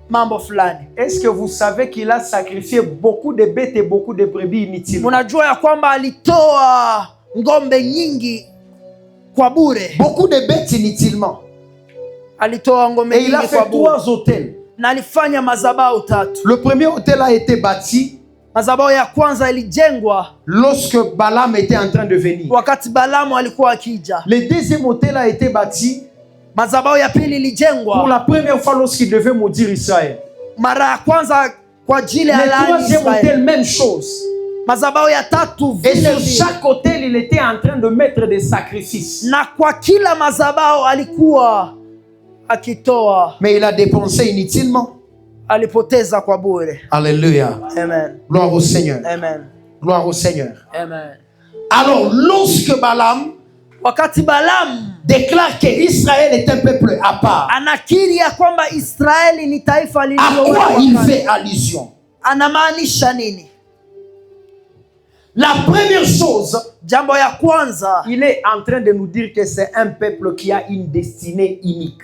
mambo fulani. Est-ce que vous savez qu'il a sacrifié beaucoup de bêtes et beaucoup de brebis inutilement? Mnajua ya kwamba alitoa ngombe nyingi kwa bure, Beaucoup de bêtes inutilement. alitoa ngombe Et il a nyingi kwa fait bure, 3 hôtels. na alifanya madhabahu 3. Le premier hôtel a été bâti Madhabahu ya kwanza ilijengwa lorsque Balaam était en train de venir. wakati Balamu alikuwa akija. Le deuxième hôtel a été bâti Madhabahu ya pili pour ilijengwa la première fois lorsqu'il devait maudire Israël. mara ya kwanza kwa ajili ya Le laani troisième Israeli. hôtel, même chose. Madhabahu ya tatu Et vile sur vile. chaque hôtel, il était en train de mettre des sacrifices. Na kwa kila madhabahu alikuwa akitoa, Mais il a dépensé inutilement. alipoteza kwa bure. Alléluia. Amen. Gloire au Seigneur. Amen. Gloire au Seigneur. Amen. Alors, lorsque Balaam Wakati Balamu déclare que Israël est un peuple à part, anakiri ya kwamba Israeli ni taifa à quoi il lililowekwa, fait allusion? anamaanisha nini? La première chose, Jambo ya kwanza il est en train de nous dire que c'est un peuple qui a une destinée unique.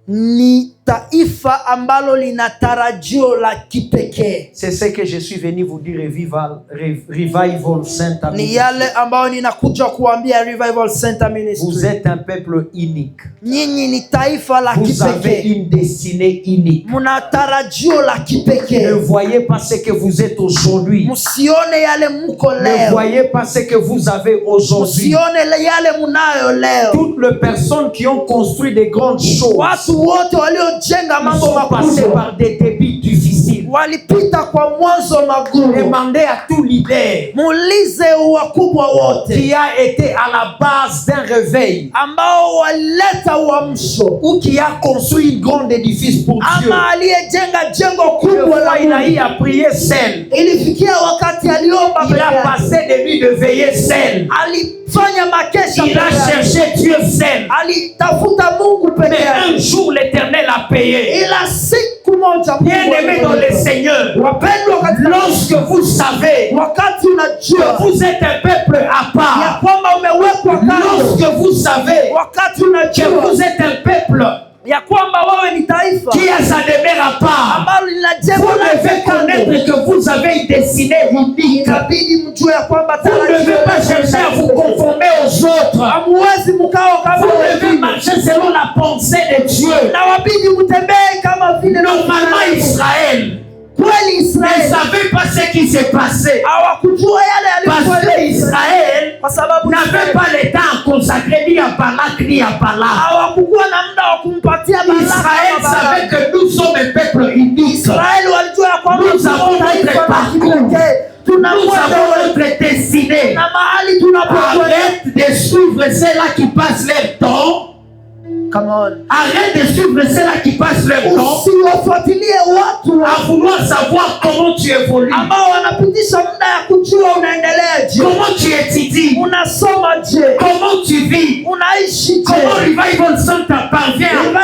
ni taifa ambalo lina tarajio la kipekee. C'est ce que je suis venu vous dire. Revival Center. Ni yale ambayo ninakuja kuambia Revival Center Ministry. Vous êtes un peuple unique. Nyinyi ni taifa la kipekee. Vous avez une destinée unique. Muna tarajio la kipekee. Ne voyez pas ce que vous êtes aujourd'hui. Musione yale mko leo. Ne voyez pas ce que vous avez aujourd'hui. Musione yale munayo leo. Toutes les personnes qui ont construit des grandes choses. Watu wote waliojenga mambo makubwa. Passé par des débuts difficiles. Walipita kwa mwanzo magumu. Demandez à tout leader. Muulize wakubwa wote. Qui a été à la base d'un réveil. Ambao walileta uamsho. Ou qui a construit un grand édifice pour Dieu. Ama aliyejenga jengo kubwa la il a eu à prier seul. Ilifikia wakati aliomba. Il a passé des nuits de veiller seul. Alifanya makesha. Il a cherché Dieu seul. Alitafuta Mungu peke yake. Mais un jour l'Éternel a payé. Ila siku moja bien-aimé dans le Seigneur, lorsque vous savez que vous êtes un peuple à part, lorsque vous savez que vous êtes un peuple qui a sa demeure à part, vous devez connaître que vous avez une destinée unique. Vous ne devez pas chercher à vous conformer aux autres. Vous devez marcher selon la pensée de Dieu. Normalement, Israël ne savait pas ce qui s'est passé. Parce que Israël n'avait pas le temps à consacrer ni à Balak ni à Balaam. Israël savait que nous sommes un peuple unique. Nous avons notre parcours. Nous avons notre destinée. Arrête de suivre ceux-là qui passent leur temps. Come on. Arrête de suivre ceux-là qui passent leur temps à vouloir savoir comment tu évolues, comment tu étudies, comment tu vis, comment Revival Center parvient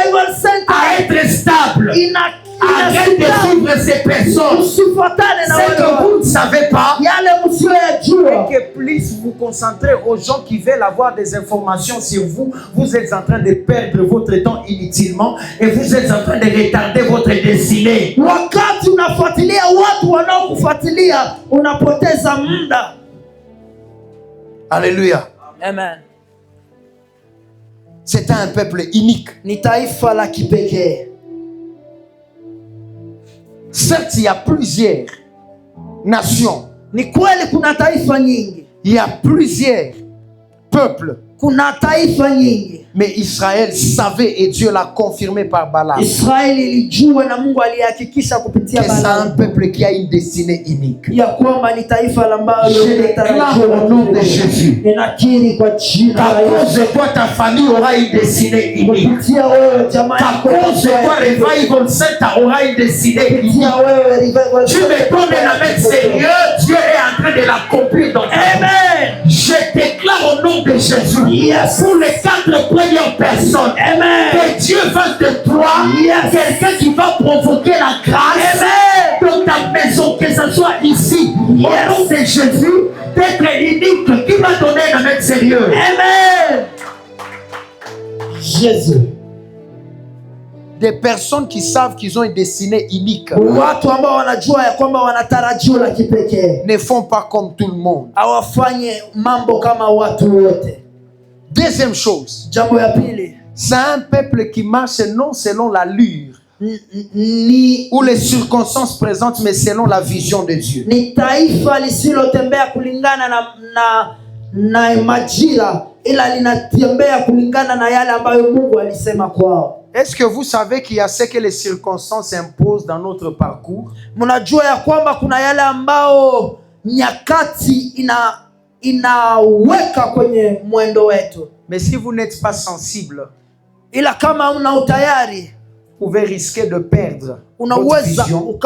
à être stable. Arrête de suivre ces personnes. C'est que vous ne savez pas. Et que plus vous concentrez aux gens qui veulent avoir des informations sur vous, vous êtes en train de perdre votre temps inutilement et vous êtes en train de retarder votre destinée. Alléluia. Amen. C'est un peuple unique. Certes, il y a plusieurs nations. Ni kweli kuna taifa nyingi. Il y a plusieurs peuples. Kuna taifa nyingi. Mais Israël savait et Dieu l'a confirmé par Balaam. Israël ilijua na Mungu alihakikisha kupitia Balaam. C'est un peuple qui a une destinée unique. Ya kwamba ni taifa ambalo je déclare au nom de Jésus. Ninakiri kwa jina la Yesu. À cause de toi, ta famille aura une destinée unique. À cause de toi, Revival Center aura une destinée unique. Tu me donnes la main sérieux, Dieu est en train de l'accomplir dans ta vie. Amen. Je déclare au nom de Jésus. Yes. Pour les 4 premières personnes. Amen. Que Dieu fasse de toi quelqu'un qui va provoquer la grâce. Amen. Dans ta maison, que ce soit ici. Au nom de Jésus, d'être unique. Qui va donner la main sérieux. Amen. Jésus. Des personnes qui savent qu'ils ont une destinée unique ne font pas comme tout le monde. Deuxième chose, c'est un peuple qui marche non selon l'allure ou les circonstances présentes, mais selon la vision de Dieu. Est-ce que vous savez qu'il y a ce que les circonstances imposent dans notre parcours? Mais si vous n'êtes pas sensible, vous pouvez risquer de perdre votre vision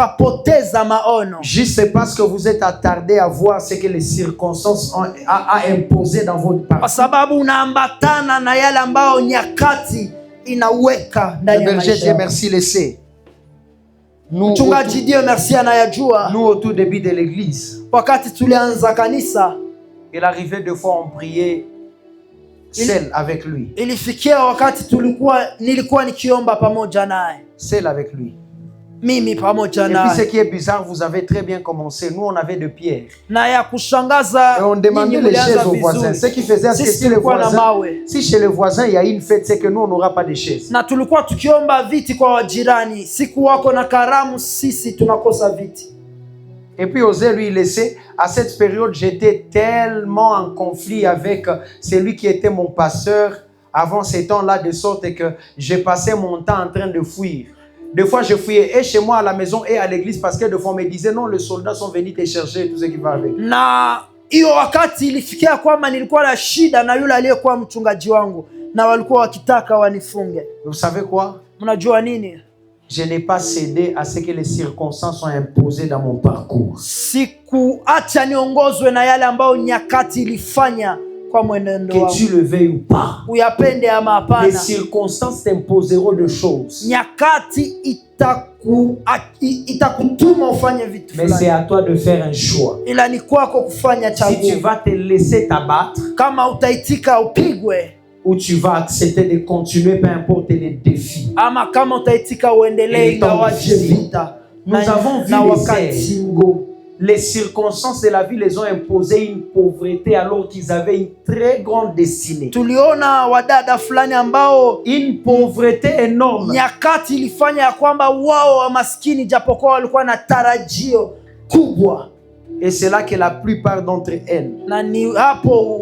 juste parce que vous êtes attardé à voir ce que les circonstances ont imposé dans votre parcours. Le berger Dieu merci laissé. Nous au tout début de l'église, il arrivait des fois on priait seul avec lui. Ilifikia wakati nilikuwa nikiomba pamoja naye. Seul avec lui. Mimi pamoja Et naye. puis ce qui est bizarre, vous avez très bien commencé. Nous on avait de pierres. Na ya kushangaza, et on demandait les chaises aux voisins. Ce qui faisait que si chez les voisins il y a une fête, c'est que nous on n'aura pas de chaises. Na tulikuwa tukiomba viti kwa wajirani. Siku wako na karamu, sisi tunakosa viti. Et puis oser lui laisser. À cette période, j'étais tellement en conflit avec celui qui était mon pasteur avant ces temps-là, de sorte que j'ai passé mon temps en train de fuir. Des fois, je fouillais et chez moi à la maison et à l'église parce que des fois on me disait non, les soldats sont venus te chercher et tout ce qui va avec. Na hiyo wakati ilifikia kwamba nilikuwa na shida na yule aliyekuwa mchungaji wangu na walikuwa wakitaka wanifunge. Vous savez quoi? Mnajua nini? Je n'ai pas cédé à ce que les circonstances ont imposé dans mon parcours. Sikuacha niongozwe na yale ambayo nyakati ilifanya kwa mwenendo wangu. Que tu le veuilles ou pas. Uyapende ama hapana. Les circonstances t'imposeront de choses. Nyakati itakutuma ufanye vitu fulani. Mais c'est à toi de faire un choix. Ila ni kwako kufanya chaguo. Si tu vas te laisser t'abattre, kama utaitika upigwe, ou tu vas accepter de continuer peu importe les défis. Ama kama utaitika uendelee ingawaje vita. Nous avons vu les circonstances de la vie les ont imposé une pauvreté alors qu'ils avaient une très grande destinée. Tuliona wadada fulani ambao une pauvreté énorme. Nyakati ilifanya ya kwamba wao wa maskini japokuwa walikuwa na tarajio kubwa. Et c'est là que la plupart d'entre elles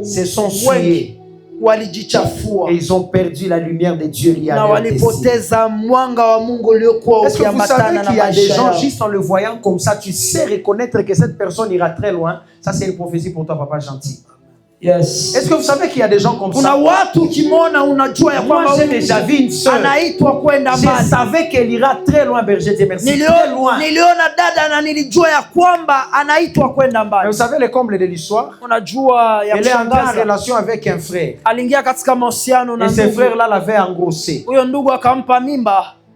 se sont souillées. Walijichafua. Et ils ont perdu la lumière de Dieu liée à leur walipoteza mwanga wa Mungu uliokuwa ukiambatana na maisha. Est-ce que vous savez qu'il y a des gens juste en le voyant comme ça, tu sais reconnaître que cette personne ira très loin. Ça c'est une prophétie pour toi, papa gentil. Yes. Est-ce que vous savez qu'il y a des gens comme ça? Moi j'ai déjà vu une sœur. Je savais qu'elle ira très loin, berger Dieu merci. Très loin. Et vous savez le comble de l'histoire? Elle est entrée en relation avec un frère. Et ce frère-là l'avait engrossé.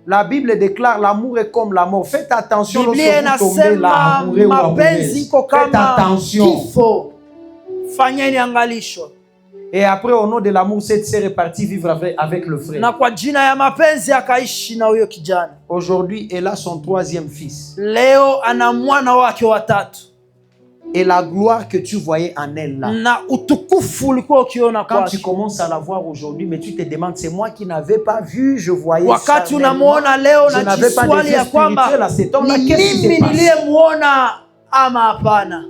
La Bible déclare l'amour est comme la mort. Faites attention lorsque vous tombez là, amoureux ou amoureuse. Faites attention. Fanyeni angalisho. Et après au nom de l'amour cette sœur est partie vivre avec le frère. Na kwa jina ya mapenzi akaishi na huyo kijana. Aujourd'hui elle a son troisième fils. Leo ana mwana wake wa tatu. Et la gloire que tu voyais en elle là. Na utukufu ulikuwa ukiona quand tu commences à la voir aujourd'hui, mais tu te demandes c'est moi qui n'avais pas vu, je voyais wakati ça. Unamuona leo na jiswali ya kwamba mimi niliyemuona ama hapana.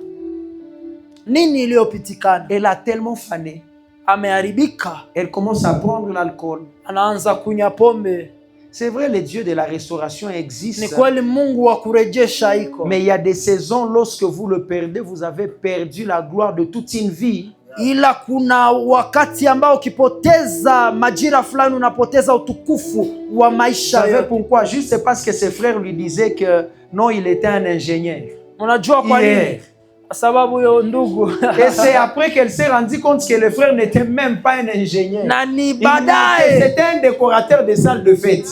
Nini iliyopitikana? Elle a tellement fané. Ameharibika. Elle commence à prendre l'alcool. Anaanza kunywa pombe. C'est vrai, le Dieu de la restauration existe. Ni kweli Mungu wa kurejesha iko. Mais il y a des saisons lorsque vous le perdez, vous avez perdu la gloire de toute une vie. Ila kuna wakati ambao ukipoteza majira fulani unapoteza utukufu wa maisha yote. Vous savez pourquoi? Juste parce que ses frères lui disaient que non, il était un ingénieur. Unajua kwa nini? Et c'est après qu'elle s'est rendue compte que le frère n'était même pas un ingénieur. C'était un décorateur de salle de fête.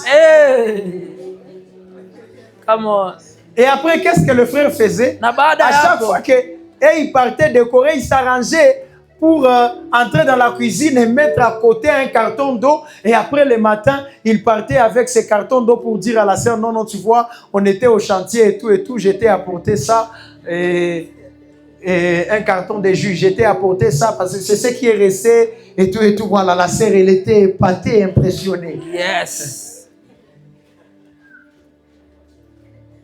Et après, qu'est-ce que le frère faisait? À chaque fois qu'il partait décorer, il s'arrangeait pour entrer dans la cuisine et mettre à côté un carton d'eau. Et après le matin, il partait avec ce carton d'eau pour dire à la sœur, non, tu vois, on était au chantier et tout, j'étais apporté ça. Et un carton de jus, j'étais apporté ça parce que c'est ce qui est resté et tout, voilà, la sœur elle était épatée, impressionnée. Yes.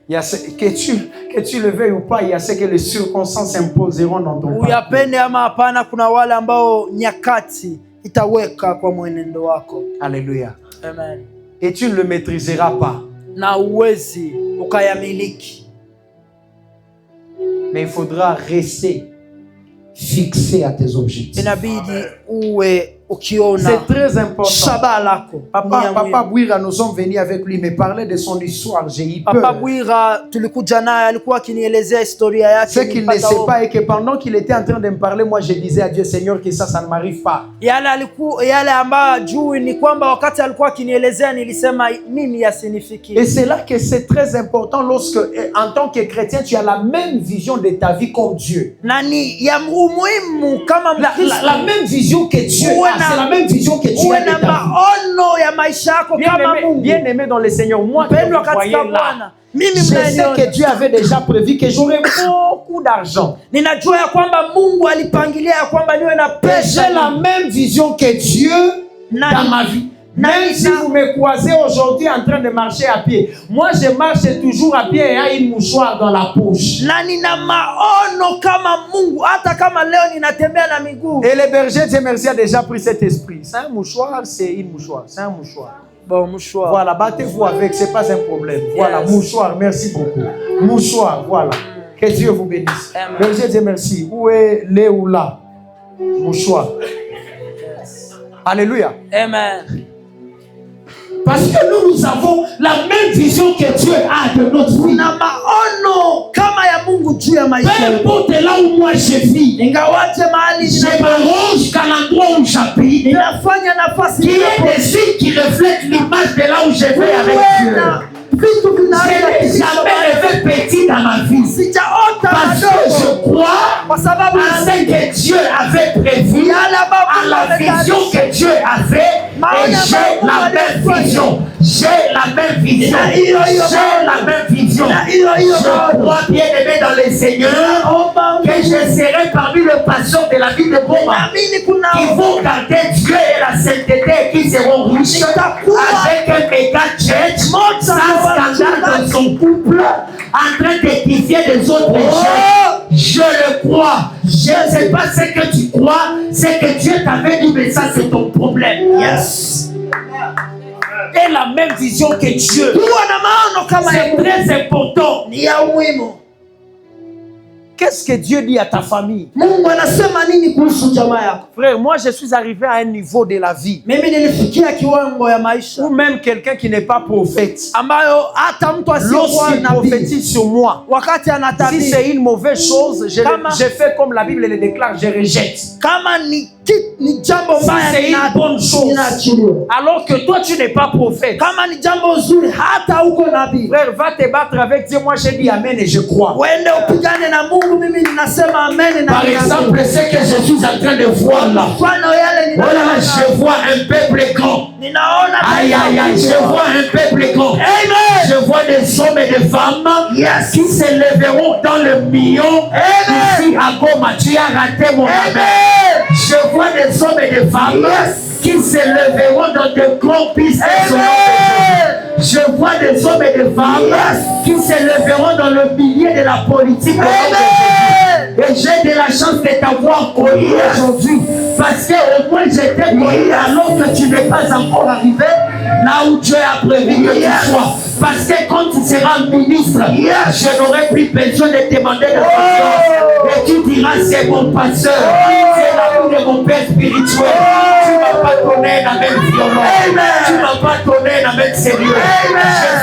Il y a ce, que tu le veuilles ou pas, il y a ce que les circonstances imposeront dans ton parcours. Uyapende ama hapana, kuna wale ambao nyakati itaweka kwa mwenendo wako. Alléluia. Amen. Et tu ne le maîtriseras pas. Na uwezi ukayamiliki. Mais il faudra rester fixé à tes objectifs. C'est très important. Papa Bouira, nous sommes venus avec lui, mais parler de son histoire, j'ai eu peur. Ce qu'il ne sait pas est que pendant qu'il était en train de me parler, moi je disais à Dieu, Seigneur, que ça ne m'arrive pas. Et c'est là que c'est très important lorsque, en tant que chrétien, tu as la même vision de ta vie comme Dieu. La même vision que Dieu a c'est la même vision que tu as de ta vie. Bien aimé dans le Seigneur, moi qui vous voyez là, je sais que Dieu avait déjà prévu que j'aurais beaucoup d'argent. J'ai la même vision que Dieu dans ma vie. Même si vous me croisez aujourd'hui en train de marcher à pied, moi je marche toujours à pied et a une mouchoir dans la poche. Et le berger, Dieu merci, a déjà pris cet esprit. C'est un mouchoir, c'est une mouchoir. C'est un mouchoir. Bon, mouchoir. Voilà, battez-vous avec, c'est pas un problème. Voilà, mouchoir, merci beaucoup. Mouchoir, voilà. Que Dieu vous bénisse. Amen. Berger, Dieu merci. Où est les ou là? Mouchoir. Alléluia. Amen. Parce que nous avons la même vision que Dieu a de notre vie. Peu importe là où moi je vis, je m'arrange qu'à l'endroit où j'habite, qu'il y ait des signes qui reflètent l'image de là où je vais avec Dieu. Je n'ai jamais rêvé petit dans ma vie. Parce que je crois à ce que Dieu avait prévu, à la vision que Dieu avait. Et j'ai la même vision. J'ai la même vision. J'ai la même vision. Je crois, bien aimé dans le Seigneur, que je serai parmi les patients de la vie de Boma qui vont garder Dieu et la sainteté et qui seront riches avec un méga jet sans scandale dans son couple en train d'édifier les autres gens. Je le crois. Je ne sais pas ce que tu crois, c'est que Dieu t'avait dit, mais ça c'est ton problème. Yes. Et la même vision que Dieu. C'est très important. Qu'est-ce que Dieu dit à ta famille? Frère, moi je suis arrivé à un niveau de la vie ou même quelqu'un qui n'est pas prophète, lorsqu'il prophétise sur moi, si c'est une mauvaise chose, je fais comme la Bible le déclare, je rejette. Si c'est une bonne chose, alors que toi tu n'es pas prophète, frère, va te battre avec Dieu. Moi j'ai dit amen et je crois. Par exemple, ce que je suis en train de voir là, voilà, je vois un peuple grand. Aïe aïe aïe, je vois un peuple grand. Je vois des hommes et des femmes qui s'élèveront dans le million. Ici à Goma, tu as raté mon amen. Je vois des hommes et des femmes qui s'élèveront dans de grands pistes. Je vois des hommes et des femmes qui s'élèveront dans le milieu de la politique. Et j'ai de la chance de t'avoir connu aujourd'hui. Parce qu'au moins j'étais connu alors que tu n'es pas encore arrivé là où Dieu a prévu que tu sois. Parce que quand tu seras ministre, je n'aurai plus besoin de te demander de confiance. Et tu diras, c'est mon pasteur, c'est la vie de mon père spirituel. Tu ne m'as pas donné la même violence. Tu ne m'as pas donné la même sérieux.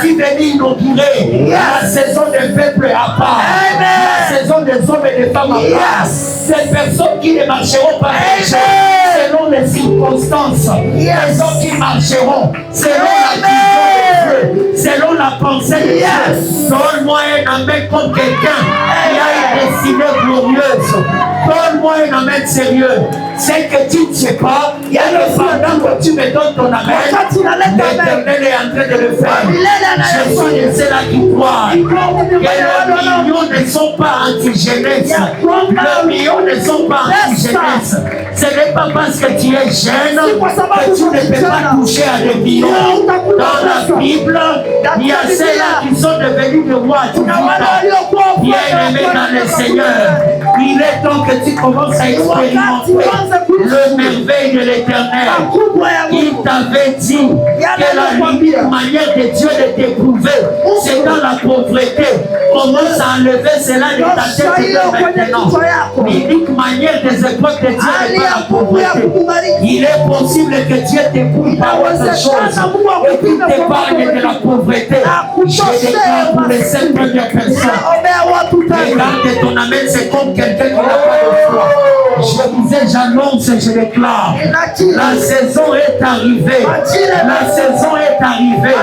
Je suis venu inaugurer la saison des peuples à part. La saison des hommes et des femmes à part. Ces personnes qui ne marcheront pas selon les circonstances. Les hommes qui marcheront selon la vision de Dieu, selon la pensée de Dieu. Donne-moi un amen comme quelqu'un qui a une destinée glorieuse. Donne-moi un amen sérieux. C'est que tu ne sais pas, il y a le pendant que tu me donnes ton amen, l'Éternel est en train de le faire. Je suis de ceux-là qui croient que les millions ne sont pas anti-jeunesse. Les millions ne sont pas anti-jeunesse. Ce n'est pas parce que tu es jeune que tu ne peux pas toucher à des millions. Dans la Bible, il y a ceux-là qui sont devenus de rois tout le temps. Bien aimé dans le Seigneur, il est temps que tu commences à expérimenter le merveille de l'Éternel. Il t'avait dit que la unique manière de Dieu de t'éprouver, c'est dans la pauvreté. Commence à enlever cela de ta tête maintenant. L'unique manière des épreuves de Dieu n'est pas la pauvreté. Il est possible que Dieu t'éprouve par autre chose et qu'il t'épargne de la pauvreté. Je déclare pour les 5 premières personnes. Regarde ton amen, c'est comme quelqu'un qui n'a pas de foi. Je disais, j'annonce et je déclare. La saison est arrivée. La saison est arrivée.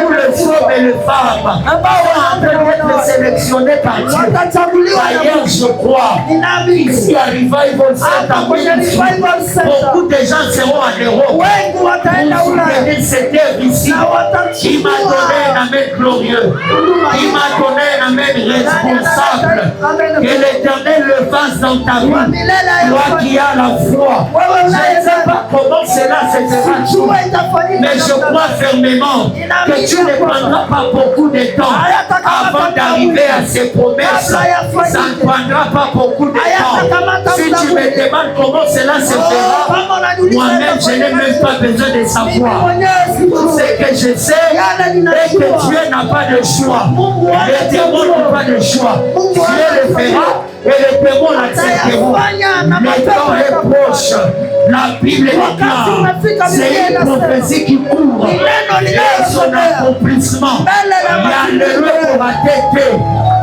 Où les hommes et les femmes vont être sélectionnés par Dieu. D'ailleurs, je crois, ici à Revival Center, beaucoup de gens seront en Europe. Pour soutenir cette œuvre ici. Il m'a donné un amen glorieux. Il m'a donné un amen responsable. Que l'Éternel le fasse dans ta vie. Toi qui as la foi. Je ne sais pas comment cela se fera, mais je crois fermement que tu ne prendras pas beaucoup de temps avant d'arriver à ces promesses. Ça ne prendra pas beaucoup de temps. Si tu me demandes comment cela se fera, moi-même je n'ai même pas besoin de savoir. Ce que je sais est que Dieu n'a pas de choix. Les démons n'ont pas de choix. Dieu le fera et les démons l'accepteront. Le temps est proche. La Bible déclare, c'est une prophétie qui court et son accomplissement. Il y a le lot pour la tête.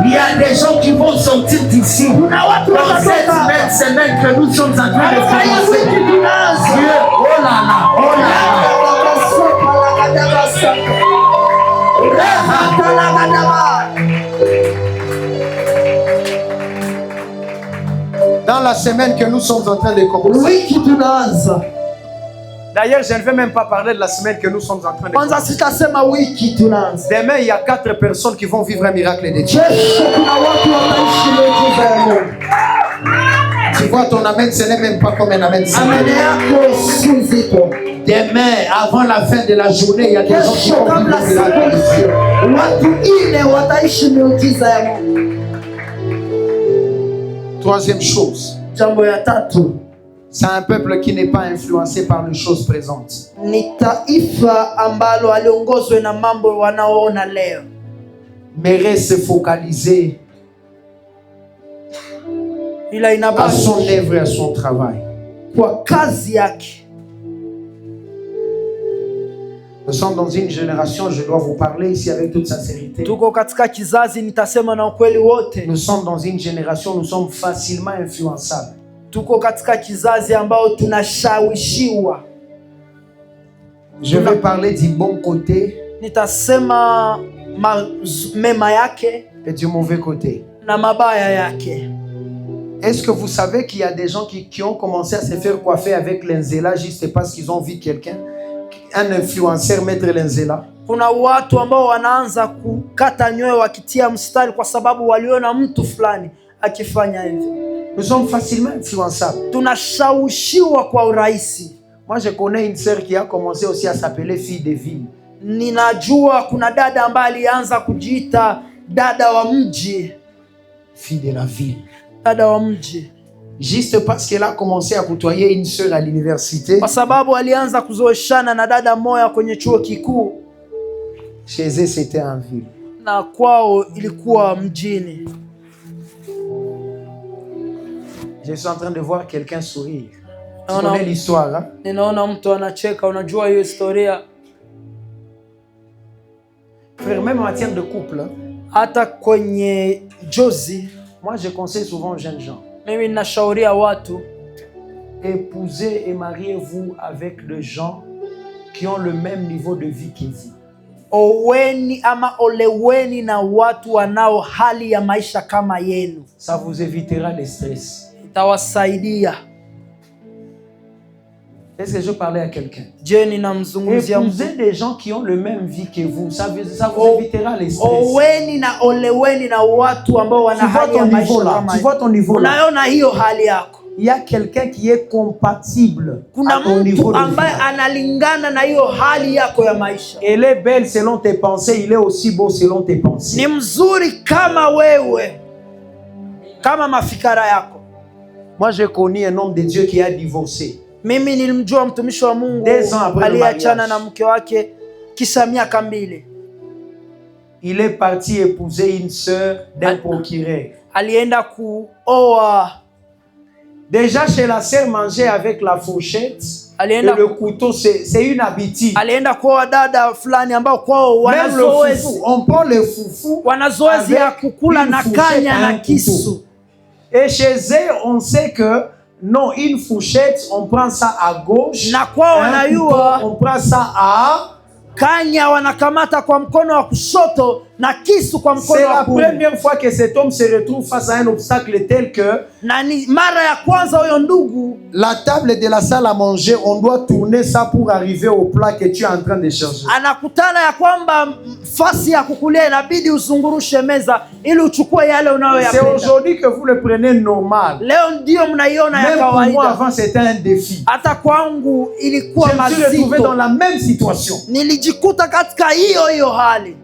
Il y a des gens qui vont sortir d'ici dans cette même semaine que nous sommes en train de commencer. Dieu, oh là là, oh là là. Dans la semaine que nous sommes en train de commencer. D'ailleurs, je ne vais même pas parler de la semaine que nous sommes en train de commencer. Demain, il y a 4 personnes qui vont vivre un miracle de Dieu. Tu vois, ton amen, ce n'est même pas comme un amen. Demain, avant la fin de la journée, il y a des gens qui vont vivre un miracle de Dieu. Troisième chose. C'est un peuple qui n'est pas influencé par les choses présentes. Mais reste focalisé à son œuvre et à son travail. Nous sommes dans une génération, je dois vous parler ici avec toute sincérité. Nous sommes dans une génération, nous sommes facilement influençables. Je vais parler du bon côté et du mauvais côté. Est-ce que vous savez qu'il y a des gens qui ont commencé à se faire coiffer avec l'enzela juste parce qu'ils ont vu quelqu'un, un influenceur mettre l'enzela? Kuna watu ambao wanaanza kukata nyoyo wakitia mstari kwa sababu waliona mtu fulani akifanya hivyo. Nous sommes facilement influençables. Tunashawishiwa kwa urahisi. Moi je connais une sœur qui a commencé aussi à s'appeler fille de ville. Ninajua kuna dada ambaye alianza kujiita dada wa mji. Fille de la ville. Dada wa mji. Juste parce qu'elle a commencé à côtoyer une sœur à l'université. Kwa sababu alianza kuzoeshana na dada moja kwenye chuo kikuu. Chez eux c'était en ville. Na kwao ilikuwa mjini. Je suis en train de voir quelqu'un sourire. Tu connais l'histoire, hein? Ninaona mtu anacheka, unajua hiyo historia. Frère, même en matière de couple, hata kwenye jozi, moi je conseille souvent aux jeunes gens. Mimi ninashauria watu, épousez et mariez-vous avec des gens qui ont le même niveau de vie que vous. Oweni ama oleweni na watu wanao hali ya maisha kama yenu. Ça vous évitera le stress. Itawasaidia. Est-ce que je parlais à quelqu'un? Je ninamzungumzia mtu. Épousez des gens qui ont le même vie que vous. Ça vous évitera le stress. Oweni na oleweni na watu ambao wana hali ya maisha kama. Tu vois ton niveau là. Unaona hiyo hali yako. Il y a quelqu'un qui est compatible. Kuna mtu ambaye analingana na hiyo hali yako ya maisha. Elle est belle selon tes pensées, il est aussi beau selon tes pensées. Ni mzuri kama wewe, kama mafikara yako. Moi j'ai connu un homme de Dieu qui a divorcé. Mimi nilimjua mtumishi wa Mungu aliyeachana na mke wake kisha miaka 2. Il est parti épouser une sœur d'un procureur. Alienda kuoa. Déjà chez la sœur manger avec la fourchette et le couteau, c'est une habitude. Alienda kuoa dada fulani ambao kwao wanazoezi. On prend le foufou. Wanazoezi ya kukula na kanya na kisu. Et chez eux, on sait que Non, une fourchette, on prend ça à gauche. Na kwa wanayua on prend ça à... kanya wanakamata kwa mkono wa kushoto na kisu kwa mkono wa kuume. C'est la première fois que cet homme se retrouve face à un obstacle tel que na ni mara ya kwanza huyo ndugu, la table de la salle à manger, on doit tourner ça pour arriver au plat que tu es en train de chercher. Anakutana ya kwamba fasi ya kukulia inabidi uzungurushe meza ili uchukue yale unayoyapenda. C'est aujourd'hui que vous le prenez normal. Leo ndio mnaiona ya kawaida. Même pour moi avant c'était un défi. Hata kwangu ilikuwa mazito. Je me suis retrouvé dans la même situation. Nilijikuta katika hiyo hali.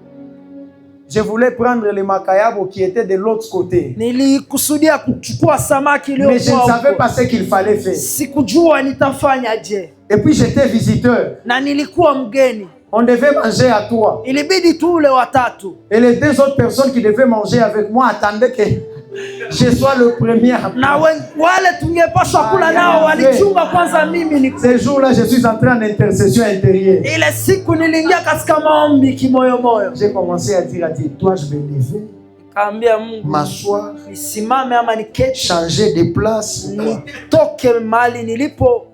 Je voulais prendre le makayabo qui était de l'autre côté. Nilikusudia kuchukua samaki ile. Mais je ne savais pas ce qu'il fallait faire. Sikujua nitafanyaje. Et puis j'étais visiteur. Na nilikuwa mgeni. On devait manger à 3. Ilibidi tule watatu. Et les 2 autres personnes qui devaient manger avec moi attendaient que je sois le premier. Na wale tungepaswa kula nao walichunga kwanza mimi ni. Ces jours-là je suis entré en intercession intérieure. Ile siku niliingia katika maombi kimoyomoyo. J'ai commencé à dire toi je vais lever. Kaambia Mungu m'asseoir, nisimame ama niketi, changer de place, nitoke mahali nilipo.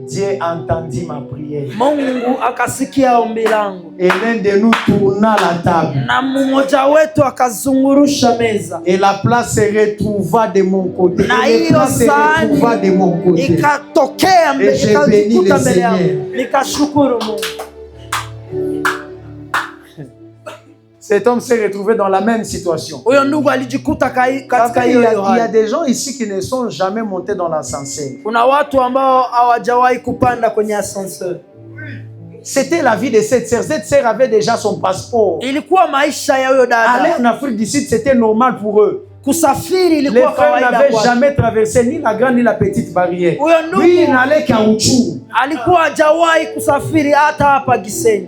Dieu entendit ma prière. Mungu akasikia ombi langu. Et l'un de nous tourna la table. Na mmoja wetu akazungurusha meza. Et la place se retrouva de mon côté. Na et la place se retrouva de mon côté. Ikatokea mbele, ikajikuta mbele yangu. Nikashukuru Mungu. Cet homme s'est retrouvé dans la même situation. Huyo ndugu alijikuta katika hiyo hali. Il y a des gens ici qui ne sont jamais montés dans l'ascenseur. Kuna watu ambao hawajawahi kupanda kwenye ascenseur. C'était la vie de cette sœur. Cette sœur avait déjà son passeport. Ilikuwa maisha ya huyo dada. Aller en Afrique du Sud, c'était normal pour eux. Kusafiri Les ilikuwa frères kawaida n'avaient kwao. jamais traversé ni la grande ni la petite barrière. Lui, il n'allait qu'à Uchu. Alikuwa hajawahi kusafiri hata hapa Gisenyi.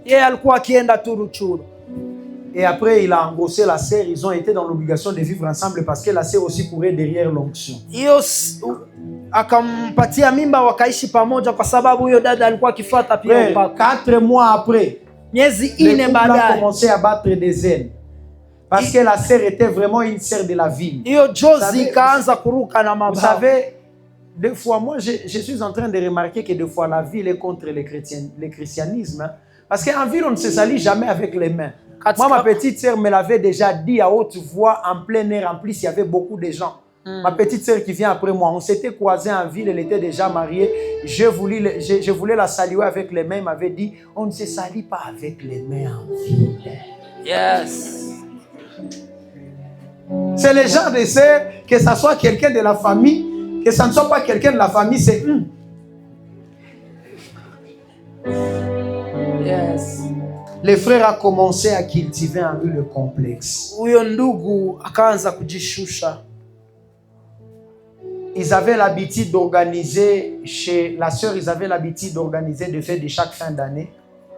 Yeye alikuwa akienda tu Ruchuru. Et après, il a engrossé la sœur. Ils ont été dans l'obligation de vivre ensemble parce que la sœur aussi courait derrière l'onction. Hiyo akampatia mimba wakaishi pamoja kwa sababu huyo dada alikuwa akifuata pia upako. 4 mois après, miezi 4 baadaye, il a commencé à battre des ailes. Parce que la sœur était vraiment une sœur de la ville. Hiyo jozi ikaanza kuruka na mabawa. Vous savez, des fois, moi, je suis en train de remarquer que des fois, la ville est contre le christianisme. Hein? Parce qu'en ville, on ne se salit jamais avec les mains. Moi, ma petite sœur me l'avait déjà dit à haute voix, en plein air. En plus, il y avait beaucoup de gens. Ma petite sœur qui vient après moi, on s'était croisés en ville, elle était déjà mariée. Je voulais la saluer avec les mains. Elle m'avait dit, on ne se salit pas avec les mains en ville. Yes. C'est le genre de sœur, que ça soit quelqu'un de la famille, que ça ne soit pas quelqu'un de la famille, c'est... Yes. Le frère a commencé à cultiver en lui le complexe. Huyo ndugu akaanza kujishusha. Ils avaient l'habitude d'organiser chez la sœur, ils avaient l'habitude d'organiser des fêtes de chaque fin d'année.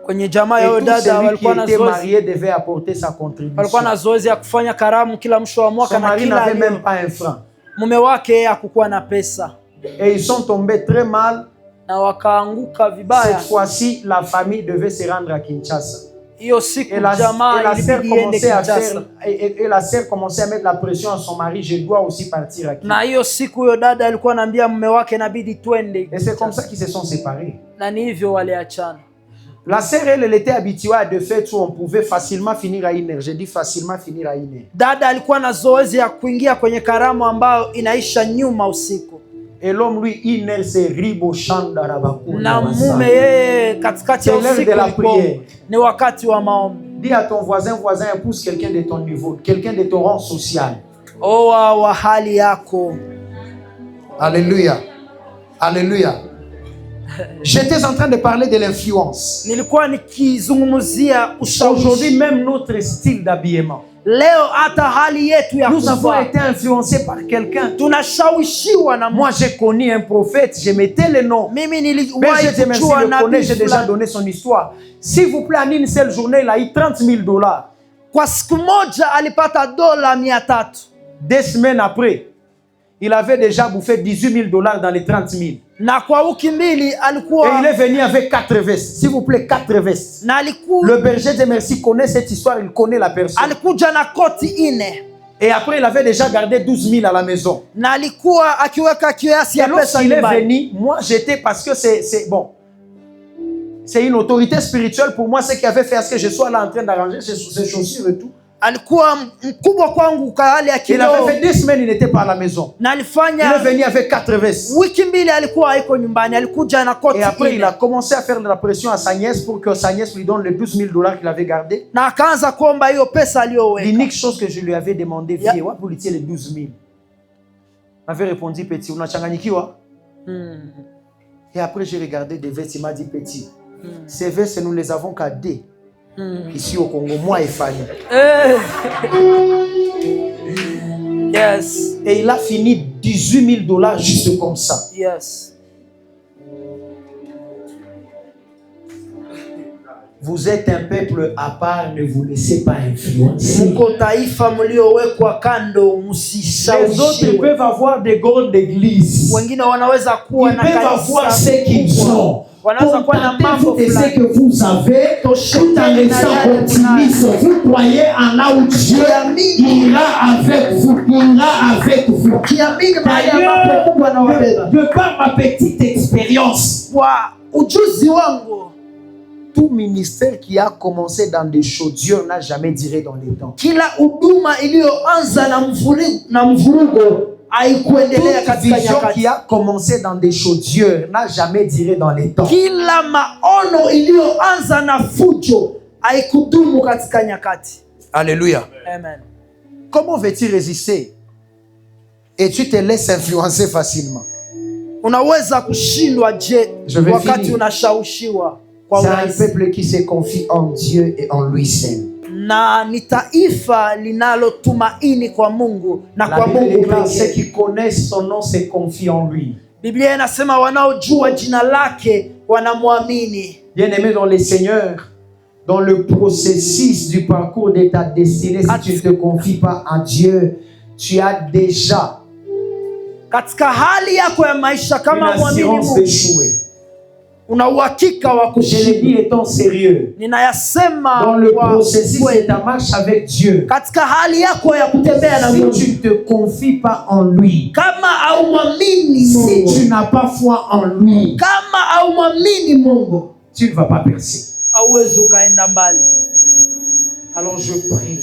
Kwenye jamaa ya dada walikuwa na zoezi, marié devait apporter sa contribution. Walikuwa na zoezi ya kufanya karamu kila mwisho wa mwaka na kila n'avait même pas un franc. Mume wake hakukuwa na pesa. Et ils sont tombés très mal. Na wakaanguka vibaya. Cette fois-ci, la famille devait se rendre à Kinshasa. Hiyo siku jamaa ilibidi iende Kinshasa. Et la sœur commençait à mettre la pression à son mari, je dois aussi partir à Kinshasa. Na hiyo siku huyo dada alikuwa anaambia mume wake inabidi twende. Et c'est comme ça qu'ils se sont séparés. Na ni hivyo waliachana. La sœur, elle était habituée à des fêtes où on pouvait facilement finir à 1h. Je dis facilement finir à 1h. Dada alikuwa na zoezi ya kuingia kwenye karamu ambayo inaisha nyuma usiku. Et l'homme, lui, 1h, c'est ribochant dans la bakula. Na mume yeye katikati ya usiku ni wakati wa maombi. Dis à ton voisin, épouse quelqu'un de ton niveau, quelqu'un de ton rang social. Oa wa hali yako. Alléluia. Alléluia. J'étais en train de parler de l'influence. Nilikuwa nikizungumzia ushawishi. Aujourd'hui, même notre style d'habillement. Leo hata hali yetu ya nous avons été influencés par quelqu'un. Tunashawishiwa na moi, j'ai connu un prophète, je mettais le nom. Mimi niliwahi kujua nabii, j'ai déjà donné son histoire. S'il vous plaît, en une seule journée, il a eu $30,000. Kwa siku moja alipata $300. 2 semaines après, il avait déjà bouffé $18,000 dans les 30,000. Na kwa wiki mbili alikuwa. Et il est venu avec 4 vestes. S'il vous plaît, 4 vestes. Na alikuwa. Le berger de Merci connaît cette histoire, il connaît la personne. Alikuja na koti 4. Et après, il avait déjà gardé 12 000 à la maison. Na alikuwa akiweka kiasi ya pesa Lorsqu'il est nyumbani. venu, moi j'étais, parce que c'est bon. C'est une autorité spirituelle pour moi, c'est qui avait fait à ce que je sois là en train d'arranger ses chaussures et tout. Alikuwa mkubwa kwangu kwa hali ya Il kiroho. avait fait 2 semaines, il n'était pas à la maison. Na Il alifanya est venu avec 4 vestes. wiki mbili alikuwa haiko nyumbani, alikuja na koti. Et après, il ile. a commencé à faire de la pression à sa nièce pour que sa nièce lui donne les 12 000 $ qu'il avait gardés. Na akaanza kuomba hiyo pesa aliyoweka. L'unique chose que je lui avais demandé, vieux, où pour lui tirer les 12 000? Il m'avait répondu, petit, on a changanikiwa. Et après, j'ai regardé des vestes, il m'a dit, petit, ces vestes, nous les avons gardées ici au Congo, moi et Fanny. Yes. Et il a fini 18 000 $ juste comme ça. Yes. Vous êtes un peuple à part, ne vous laissez pas influencer. Mko taifa mliowekwa kando, Les autres msishawishiwe. peuvent avoir des grandes églises. Wengine wanaweza Ils kuwa na peuvent avoir kanisa ce qu'ils kubwa. ont. Wanaweza kuwa na mambo de ce fulani. que vous avez, tout en restant optimiste, vous croyez en là où Dieu ira avec vous, D'ailleurs, de par ma petite expérience, Kwa ujuzi wangu, tout ministère qui a commencé dans des chaudières n'a jamais duré dans les temps. kila huduma iliyoanza na mvurugo haikuendelea Toute katika vision nyakati. qui a commencé dans des chaudières n'a jamais duré dans les temps. Kila maono iliyoanza na fujo haikudumu katika nyakati. Alléluia. Amen. Comment veux-tu résister? Et tu te laisses influencer facilement. Unaweza kushindwa je Je vais wakati finir. unashawishiwa kwa C'est un urahisi? peuple qui se confie en Dieu et en lui seul. Na ni taifa linalotumaini kwa Mungu na La kwa Bible Mungu déclare ceux pekee. qui connaissent son nom se confient en lui. Biblia inasema wanaojua jina lake wanamwamini. Bien-aimé dans le Seigneur, dans le processus du parcours de ta destinée, si tu ne te confies pas en Dieu, tu as déjà Katika hali yako ya maisha une kama mwamini assurance Mungu, d'échouer. una uhakika wa Je le kushinda. dis étant sérieux. Ninayasema Dans le kwa processus de kweli. ta marche avec Dieu, Katika hali yako ya kutembea na si Mungu, tu ne te confies pas en lui, kama haumwamini si Mungu, tu n'as pas foi en lui, kama haumwamini Mungu, tu ne vas pas percer. hauwezi ukaenda mbali. Alors je prie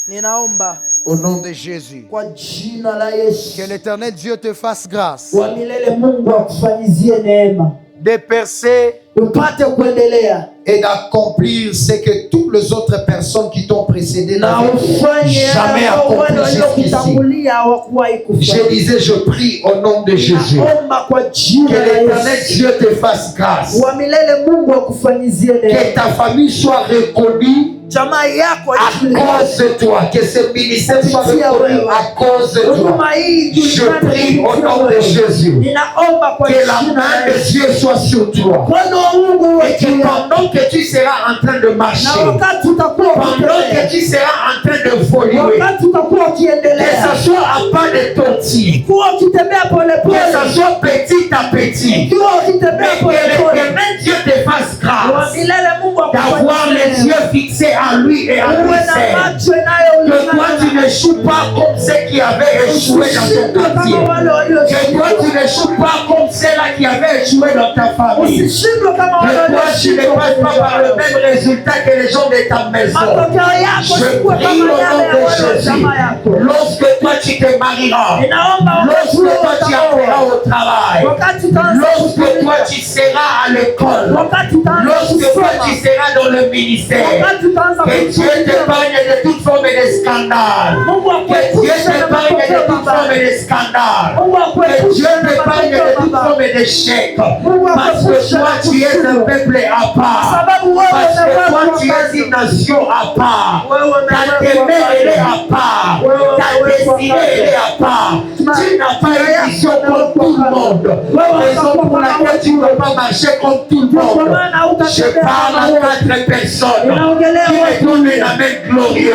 Ninaomba au nom de Jésus kwa jina la Yesu, que l'Éternel Dieu te fasse grâce wa milele Mungu akufanyizie neema de percer upate kuendelea et d'accomplir ce que toutes les autres personnes qui t'ont précédé na n'avaient ufanye jamais wale accompli jusqu'ici. waliokutangulia hawakuwahi Je kufanya. disais, je prie au nom de Jésus. Naomba kwa Que jina la l'Éternel Yesu, Dieu te fasse grâce. wa milele Mungu akufanyizie neema, Que ta famille soit reconnue jamaa yako à cause de toi. Que ce ministère soit reconnu à cause de toi. huduma hii Je prie au nom de Jésus. ninaomba kwa Que la jina main la de Yesu, Dieu soit sur toi. mkono wa Mungu uwe Et que juu yako. pendant que tu seras en train de Na marcher, wakati utakuwa pendant ukitembea, que tu seras en train de voler, wakati utakuwa que ukiendelea, ce soit à pas de tortille, kuwa ukitembea que polepole, ce soit petit à petit, kuwa ukitembea mais que polepole, l'éternel Dieu te fasse wa grâce milele Mungu d'avoir les akufanyizie yeux fixés en lui et en lui uwe na seul. macho Que toi tu inayolingana, n'échoues pas comme ceux qui avaient échoué dans ton usishindwe quartier. kama wale Que toi tu walioshindwa, n'échoues pas comme ceux-là qui avaient échoué dans ta famille. usishindwe kama wale Que toi tu ne passes pas par le walioshindwa. même résultat que les gens de ta maison. Matokeo yako Je sikuwe prie kama au yale nom ya de wale wa Jésus. jamaa yako. Lorsque toi tu te marieras, Ninaomba wakati lorsque ule toi tu apperas utaoa, au travail, wakati utaanza lorsque toi kutumika, tu seras à l'école, wakati utaanza lorsque toi kusoma, tu seras dans le ministère, wakati utaanza que Dieu kutumika, t'épargne de toute forme de scandale. Mungu Que Dieu akuepushe na t'épargne de matokeo toute forme mabaya. de scandale. Mungu Que akuepushe Dieu na t'épargne de matokeo toute mabaya. forme d'échec. Mungu Parce que akuepushe toi na tu es un kushindwa. peuple à part. Sababu wewe Parce que umewekwa toi tu es kando. une nation à part. Wewe Ta umewekwa demeure elle est kando. à part. Wewe Ta umewekwa destinée elle est à part. Tu n'as pas une mission comme tout le monde. Raison pour laquelle tu ne peux pas marcher comme tout le Kwa monde. maana Je hautatembea parle kama à wote. 4 personnes Ninaongelea qui me watu donnent wengi. la main glorieuse.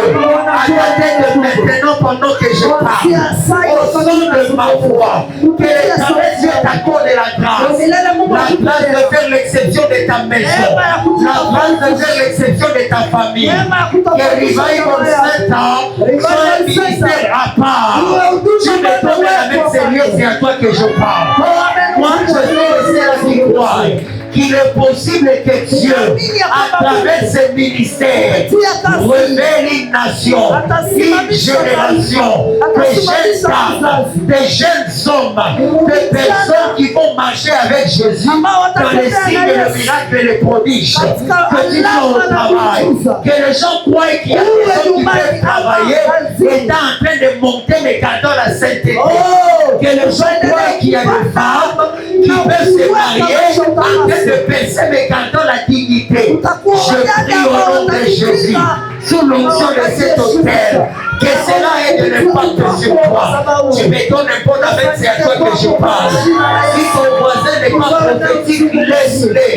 À dater de maintenant pendant que je parle. Au son de ma voix. Que l'Éternel Dieu t'accorde la grâce. La grâce de faire l'exception de ta maison. La grâce de faire l'exception de ta famille. Que revival Center soit un ministère à part. Tu me donnes la même sérieux, c'est à toi que je parle. Moi, je suis le seul à y croire qu'il est possible que Dieu, à travers ce ministère, révèle une nation, une génération, des jeunes femmes, des jeunes hommes, des personnes qui vont marcher avec Jésus dans les signes, le miracle et les prodiges. Que tu sois au travail, que les gens croient qu'il y a des gens qui peuvent travailler étant en train de monter mais gardant la sainteté. Que les gens croient qu'il y a des femmes qui peuvent se marier en train de penser mais gardant la dignité. Je prie au nom de Jésus, sous l'onction de cet autel, que cela ait de l'impact sur toi. Tu me donnes un bon avis, c'est à toi que je parle. Si ton voisin n'est pas prophétique, laisse-le.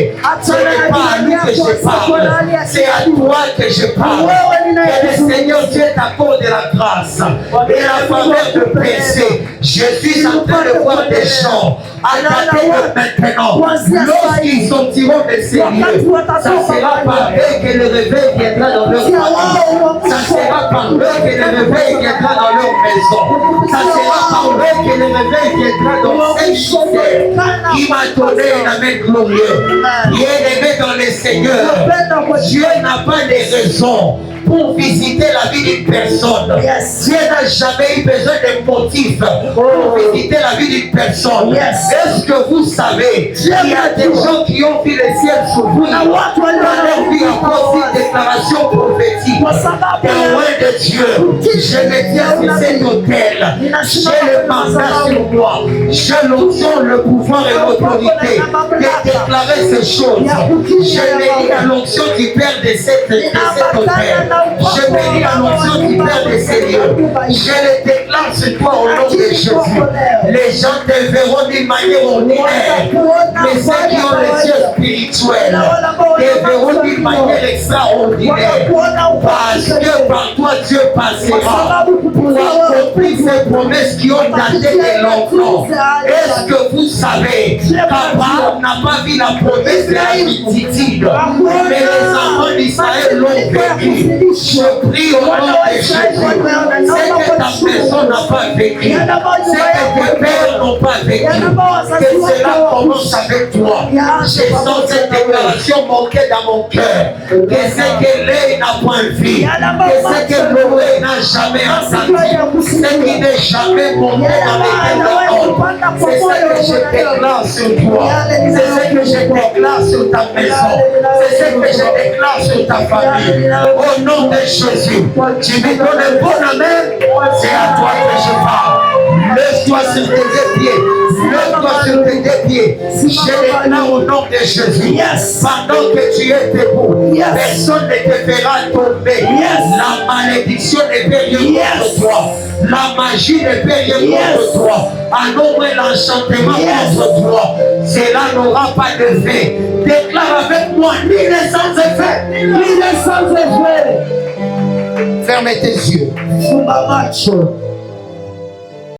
Ce n'est pas à lui que je parle, c'est à toi que je parle. Que le Seigneur Dieu t'accorde la grâce et la faveur de péché. Je suis en train de voir des gens à dater de maintenant. Lorsqu'ils sortiront de ces lieux, ça sera par eux que le réveil viendra dans leur famille. Ça sera par eux que le réveil viendra dans leur maison. Ça sera par eux que le réveil viendra dans cette chose qui m'a donné une main glorieuse. Bien-aimé dans le Seigneur, Dieu n'a pas de raison pour visiter la vie d'une personne. Dieu n'a jamais eu besoin de motifs pour visiter la vie d'une personne. Est-ce que vous savez qu'il y a des gens qui ont vu le ciel s'ouvrir dans leur vie à cause d'une déclaration prophétique? Loin de Dieu, je me tiens sur cet autel. J'ai le mandat sur moi. J'ai l'onction, le pouvoir et l'autorité de déclarer ces choses. Je me lis à l'onction du Père de cet autel. Je bénis la notion du Père des Seigneurs. Je le déclare sur toi au nom de Jésus. Les gens te verront d'une manière ordinaire, mais ceux qui ont les yeux spirituels te verront d'une manière extraordinaire. Parce que par toi Dieu passera pour accomplir ces promesses qui ont daté de longtemps. Est-ce que vous savez qu'Abraham n'a pas vu la promesse de la multitude, mais les enfants d'Israël l'ont vécu? Je prie au nom de Jésus. C'est que ta personne n'a pas vécu. C'est que tes pères n'ont pas vécu. Que cela commence avec toi. Je sens cette déclaration monter dans mon cœur. Que ce que l'œil n'a point vu. Que ce que l'oreille n'a jamais entendu. Ce qui n'est jamais monté dans les têtes de l'homme. C'est ce que je déclare sur toi. C'est ce que je déclare sur ta maison. C'est ce que je déclare sur ta famille. Au nom de Jésus, tu me donnes un bon amen, c'est à toi que je parle. Lève-toi sur tes deux pieds. Lève-toi sur tes deux pieds. Je déclare au nom de Jésus. Pendant que tu es debout, personne ne te verra tomber. La malédiction ne peut rien contre toi. La magie ne peut rien contre toi. À nombre l'enchantement contre toi. Cela n'aura pas de fait. Déclare avec moi, ni les sans effet. Ni les sans effet. Ferme tes yeux.